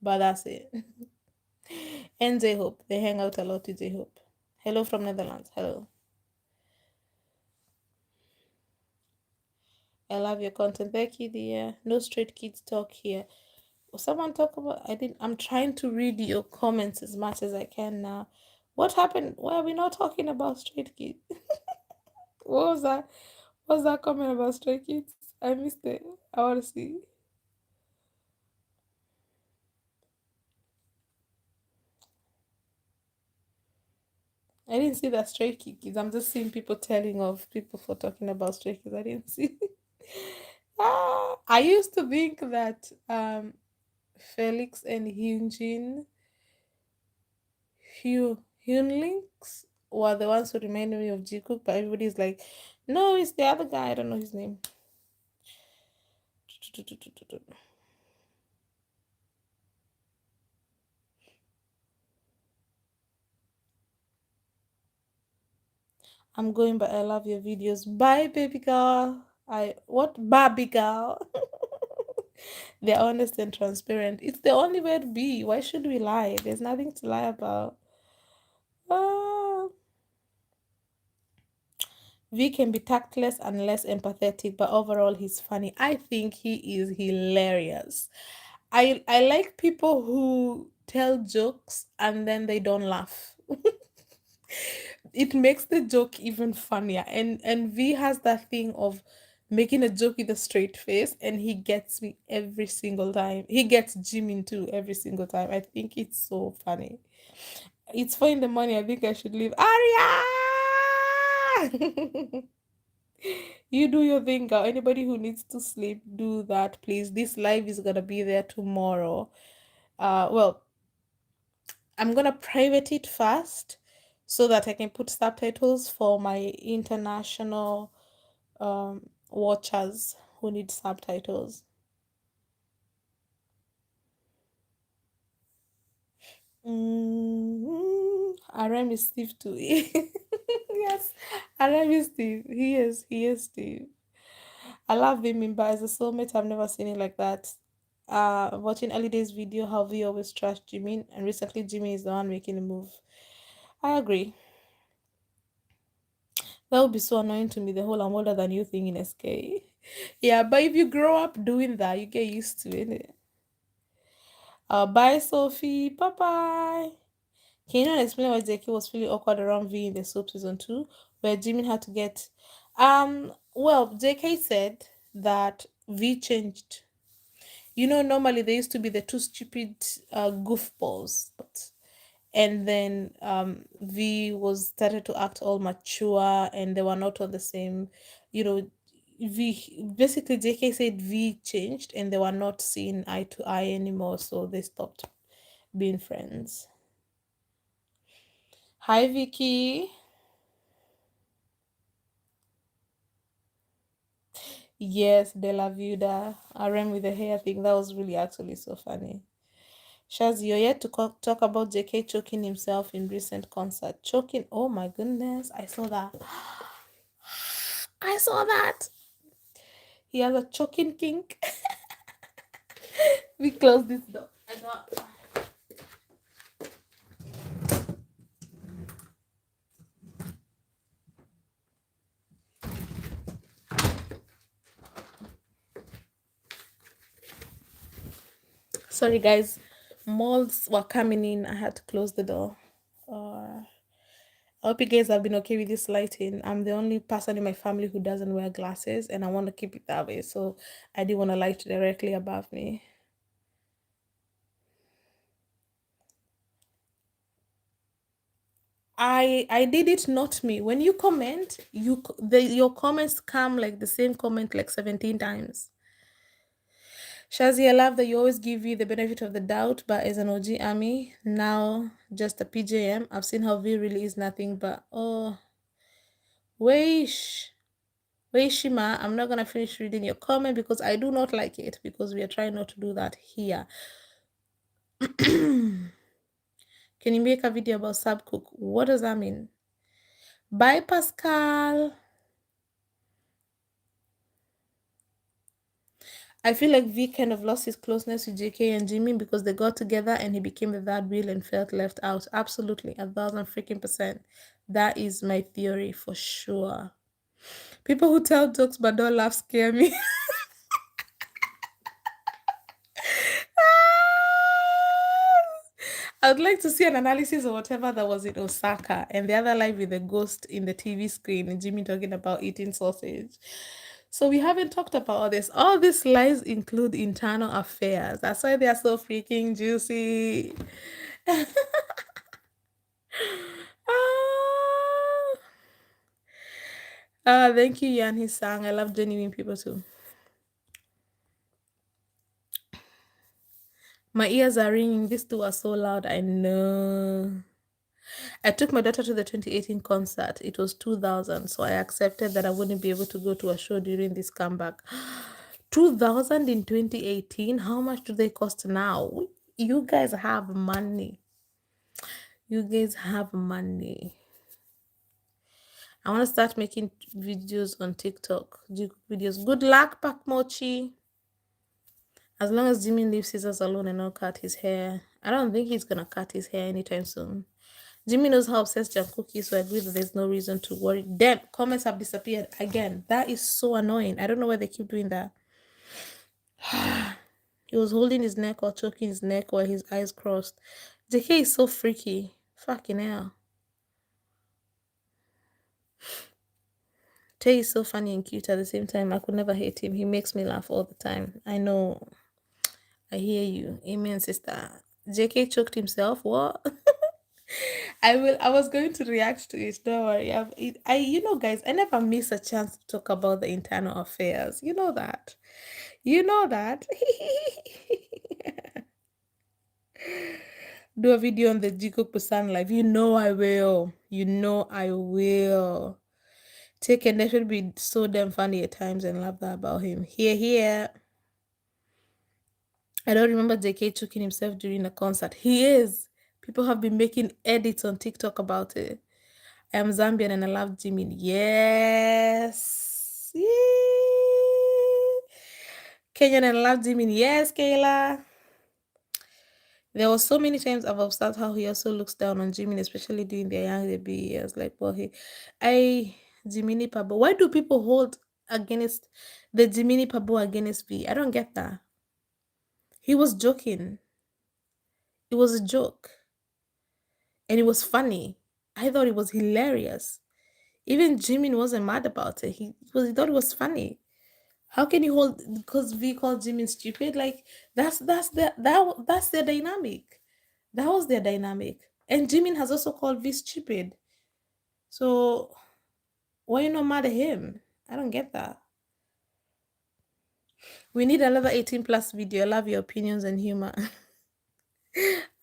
but that's it. And J Hope. They hang out a lot with J Hope. Hello from Netherlands. Hello. I love your content. Thank you, dear. No straight kids talk here. Someone talk about I didn't I'm trying to read your comments as much as I can now. What happened? Why are we not talking about straight kids? What was that? What's that comment about stray kids? I missed it. I want to see. I didn't see that stray kids. I'm just seeing people telling of people for talking about stray kids. I didn't see. I used to think that Felix and Hyunjin, Hyunlinks were the ones who reminded me of Jikook, but everybody's like, no, it's the other guy. I don't know his name. I'm going, but I love your videos. Bye, baby girl. What Barbie girl? They're honest and transparent. It's the only way to be. Why should we lie? There's nothing to lie about. Ah, V can be tactless and less empathetic, but overall he's funny. I think he is hilarious. I like people who tell jokes and then they don't laugh. It makes the joke even funnier. And V has that thing of making a joke with a straight face, and he gets me every single time. He gets Jimin too every single time. I think it's so funny. It's 4 in the morning. I think I should leave. Aria! You do your thing, girl. Anybody who needs to sleep, do that, please. This live is gonna be there tomorrow. Well, I'm gonna private it first so that I can put subtitles for my international watchers who need subtitles. RM is Steve too. Yes, RM is Steve. He is Steve. I love him, but as a soulmate, I've never seen it like that. Watching Aliday's video, how we always trust Jimin, and recently Jimin is the one making the move. I agree. That would be so annoying to me, the whole I'm older than you thing in SK. Yeah, but if you grow up doing that, you get used to it. Bye, Sophie. Bye bye. Can you not explain why JK was feeling awkward around V in the soap season 2, where Jimin had to get. Well, JK said that V changed. Normally there used to be the two stupid goofballs, and then V was started to act all mature, and they were not on the same, you know. V basically JK said V changed, and they were not seeing eye to eye anymore, so they stopped being friends. Hi, Vicky. Yes, De La Viuda. I ran with the hair thing. That was really actually so funny. Shaz, you're yet to talk about JK choking himself in recent concert. Choking, oh my goodness, I saw that. I saw that. He has a choking kink. We close this door. I got. Sorry, guys. Moths were coming in. I had to close the door. I hope you guys have been okay with this lighting. I'm the only person in my family who doesn't wear glasses, and I want to keep it that way. So I didn't want to light directly above me. I did it, not me. When you comment, your comments come like the same comment like 17 times. Shazi, I love that you always give you the benefit of the doubt, but as an OG army, now just a PJM. I've seen how V really is nothing but oh, wish. Wait, Shima, I'm not gonna finish reading your comment because I do not like it because we are trying not to do that here. Can you make a video about subcook? What does that mean? Bye, Pascal. I feel like V kind of lost his closeness with JK and Jimmy because they got together and he became the third wheel and felt left out. Absolutely, 1,000 freaking %. That is my theory for sure. People who tell jokes but don't laugh scare me. I would like to see an analysis of whatever that was in Osaka and the other live with the ghost in the TV screen and Jimmy talking about eating sausage. So we haven't talked about all this. All these lies include internal affairs. That's why they are so freaking juicy. ah, thank you, Yan Hisang. I love genuine people too. My ears are ringing. These two are so loud. I know. I took my daughter to the 2018 concert. It was 2000, so I accepted that I wouldn't be able to go to a show during this comeback. 2000 in 2018? How much do they cost now? You guys have money. You guys have money. I want to start making videos on TikTok. Jikook videos. Good luck, Pak Mochi. As long as Jimmy leaves scissors alone and not cut his hair. I don't think he's gonna cut his hair anytime soon. Jimmy knows how obsessed Jikook is, so I agree that there's no reason to worry. Damn, comments have disappeared again. That is so annoying. I don't know why they keep doing that. He was holding his neck or choking his neck while his eyes crossed. JK is so freaky. Fucking hell. Tay is so funny and cute at the same time. I could never hate him. He makes me laugh all the time. I know. I hear you. Amen, sister. JK choked himself. What? I was going to react to it. Don't worry. You know, guys, I never miss a chance to talk about the internal affairs. You know that. You know that. Do a video on the Jikook Busan live. You know I will. You know I will. Take and that should be so damn funny at times and love that about him. Here. I don't remember JK choking himself during a concert. He is. People have been making edits on TikTok about it. I am Zambian and I love Jimin. Yes. Yay. Kenyan and I love Jimin. Yes, Kayla. There was so many times I've observed how he also looks down on Jimin, especially during their young baby years. Like, well, Jiminy Pabo. Why do people hold against the Jiminy Pabo against V? I don't get that. He was joking. It was a joke. And it was funny. I thought it was hilarious. Even Jimin wasn't mad about it. He thought it was funny. How can you hold because V called Jimin stupid? Like that's their dynamic. That was their dynamic. And Jimin has also called V stupid. So why you not mad at him? I don't get that. We need another 18 plus video. I love your opinions and humor.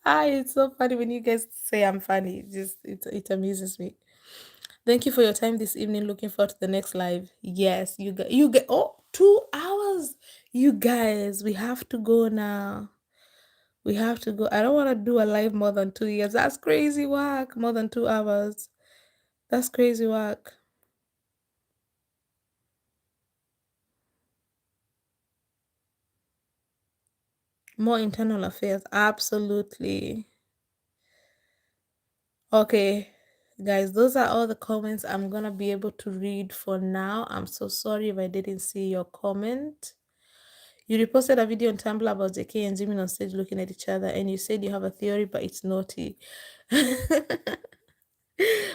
It's so funny when you guys say I'm funny. It amuses me. Thank you for your time this evening. Looking forward to the next live. Yes, you get 2 hours. You guys, we have to go now. We have to go. I don't want to do a live more than 2 years. That's crazy work. More than 2 hours. That's crazy work. More internal affairs. Absolutely. Okay, guys, those are all the comments I'm gonna be able to read for now. I'm so sorry if I didn't see your comment. You reposted a video on Tumblr about JK and Jimin on stage looking at each other, and you said you have a theory, but it's naughty.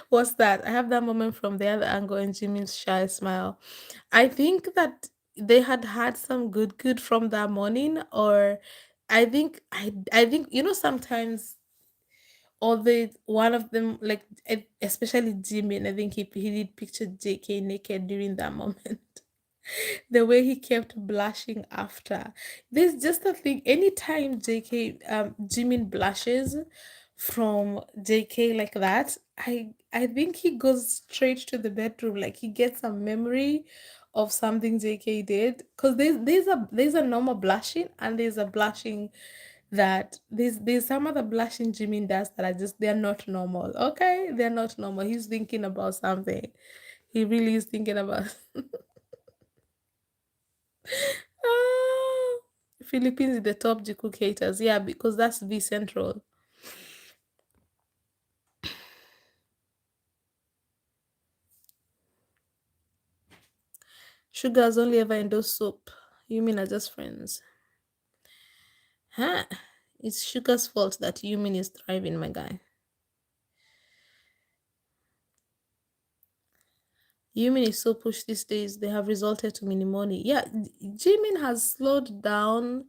What's that? I have that moment from the other angle and Jimin's shy smile. I think that they had some good from that morning, or I think sometimes or the one of them like especially Jimin, I think he did picture JK naked during that moment. The way he kept blushing after. There's just a thing. Anytime Jimin blushes from JK like that, I think he goes straight to the bedroom. Like he gets a memory of something JK did. Cause there's a normal blushing and there's a blushing that there's some other blushing Jimin does that are just they're not normal. Okay, they're not normal. He's thinking about something. He really is thinking about. Ah, Philippines is the top Jikook haters. Yeah, because that's V Central. Sugar's only ever endorsed soap. You mean are just friends? Huh? It's Sugar's fault that Yumin is thriving, my guy. Yumin is so pushed these days, they have resulted to mini money. Yeah, Jimin has slowed down.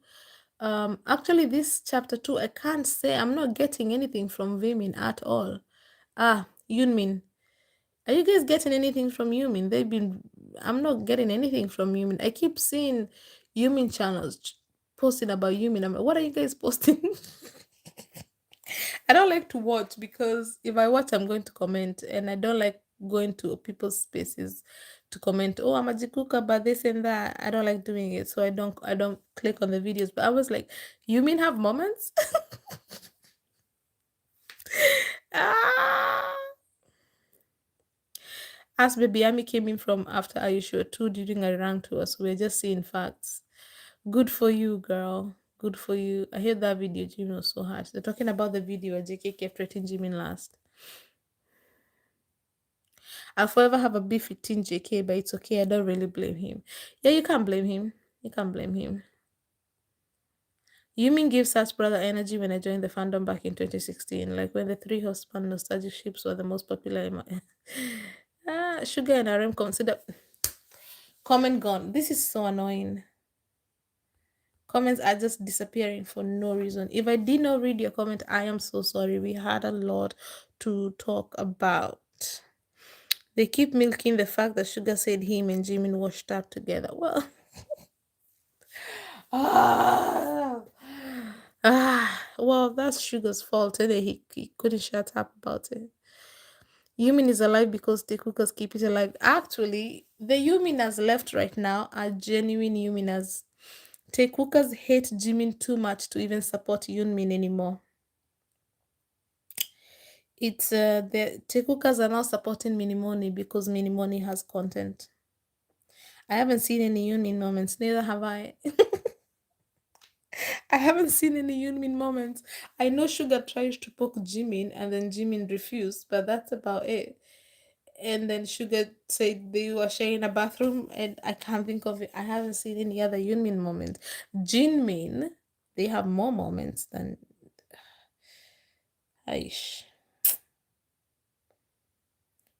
Actually, this chapter 2, I can't say I'm not getting anything from Vimin at all. Ah, Yunmin. Are you guys getting anything from Yumin? I'm not getting anything from Yumin. I keep seeing Yumin channels posting about Yumin. I'm like, what are you guys posting? I don't like to watch because if I watch, I'm going to comment, and I don't like going to people's spaces to comment. Oh, I'm a Jikook about this and that. I don't like doing it, so I don't click on the videos. But I was like, Yumin have moments. ah. As Baby Ami came in from after Are You Sure 2 during a rank to us, we're just seeing facts. Good for you, girl. Good for you. I heard that video, Jimmy was so harsh. They're talking about the video where JK kept rating Jimmy last. I'll forever have a beef with Teen JK, but it's okay. I don't really blame him. Yeah, you can't blame him. You can't blame him. Yumin gives such brother energy when I joined the fandom back in 2016, like when the three husband nostalgic ships were the most popular in my. Sugar and RM consider. Comment gone. This is so annoying. Comments are just disappearing for no reason. If I did not read your comment, I am so sorry. We had a lot to talk about. They keep milking the fact that Sugar said him and Jimin washed up together. Well, ah, well, that's Sugar's fault. And he couldn't shut up about it. Yumin is alive because the cookers keep it alive. Actually, the Yuminas left right now are genuine Yuminas. Cookers hate Jimin too much to even support Yunmin anymore. It's the Cookers are now supporting Minimoni because Minimoni has content. I haven't seen any Yunmin moments, neither have I. I haven't seen any Yunmin moments. I know Sugar tries to poke Jimin and then Jimin refused, but that's about it. And then Sugar said they were sharing a bathroom, and I can't think of it. I haven't seen any other Yunmin moment. Jinmin, they have more moments than Aish.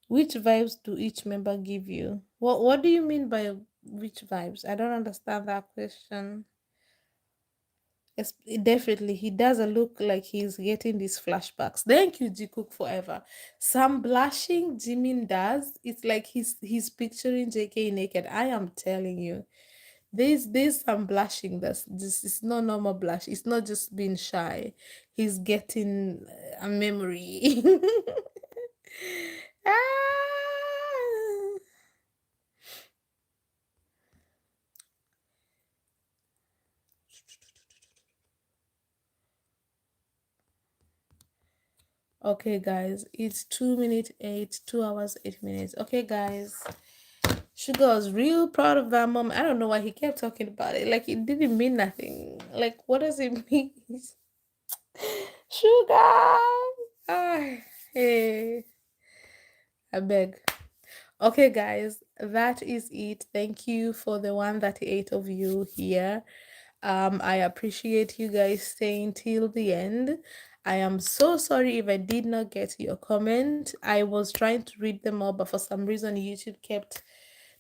Which vibes do each member give you? What do you mean by which vibes? I don't understand that question. Yes, definitely, he doesn't look like he's getting these flashbacks. Thank you, Jikook forever. Some blushing Jimin does. It's like he's picturing JK naked. I am telling you, there's some blushing. This is not normal blush. It's not just being shy. He's getting a memory. Ah. Okay, guys, it's 2 minutes 8, 2 hours 8 minutes. Okay, guys, Sugar was real proud of that mom. I don't know why he kept talking about it. Like it didn't mean nothing. Like what does it mean? Sugar. Ah, hey, I beg. Okay, guys, that is it. Thank you for the 138 of you here. I appreciate you guys staying till the end. I am so sorry if I did not get your comment. I was trying to read them all, but for some reason YouTube kept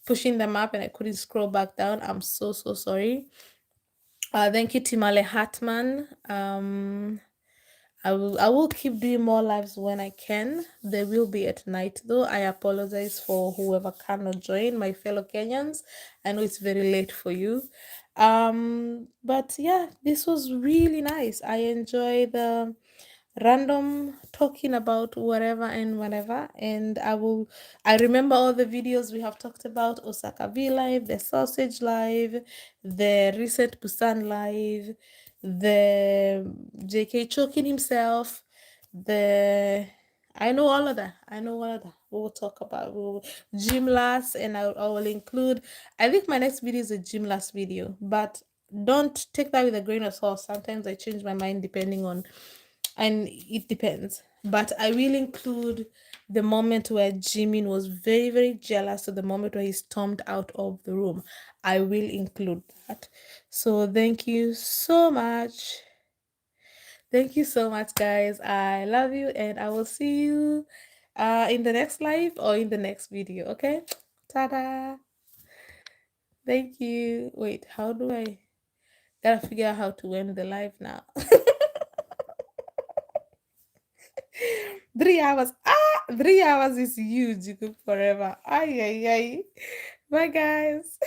pushing them up and I couldn't scroll back down. I'm so sorry. Thank you, Timale Hartman. I will keep doing more lives when I can. They will be at night though. I apologize for whoever cannot join, my fellow Kenyans. I know it's very late for you. But yeah, this was really nice. I enjoy the random talking about whatever and whatever, and I remember all the videos we have talked about: Osaka V live, the sausage live, the recent Busan live, the JK choking himself, the I know all of that. I know all of that. We will talk about gym last, and I will include. I think my next video is a gym last video, but don't take that with a grain of salt. Sometimes I change my mind depending on, and it depends. But I will include the moment where Jimin was very, very jealous, to the moment where he stormed out of the room. I will include that. So thank you so much. Thank you so much, guys. I love you, and I will see you in the next live or in the next video. Okay? Ta-da! Thank you. Wait, how do I gotta figure out how to end the live now? 3 hours. 3 hours is huge. You cook forever. Ay, ay, ay. Bye, guys.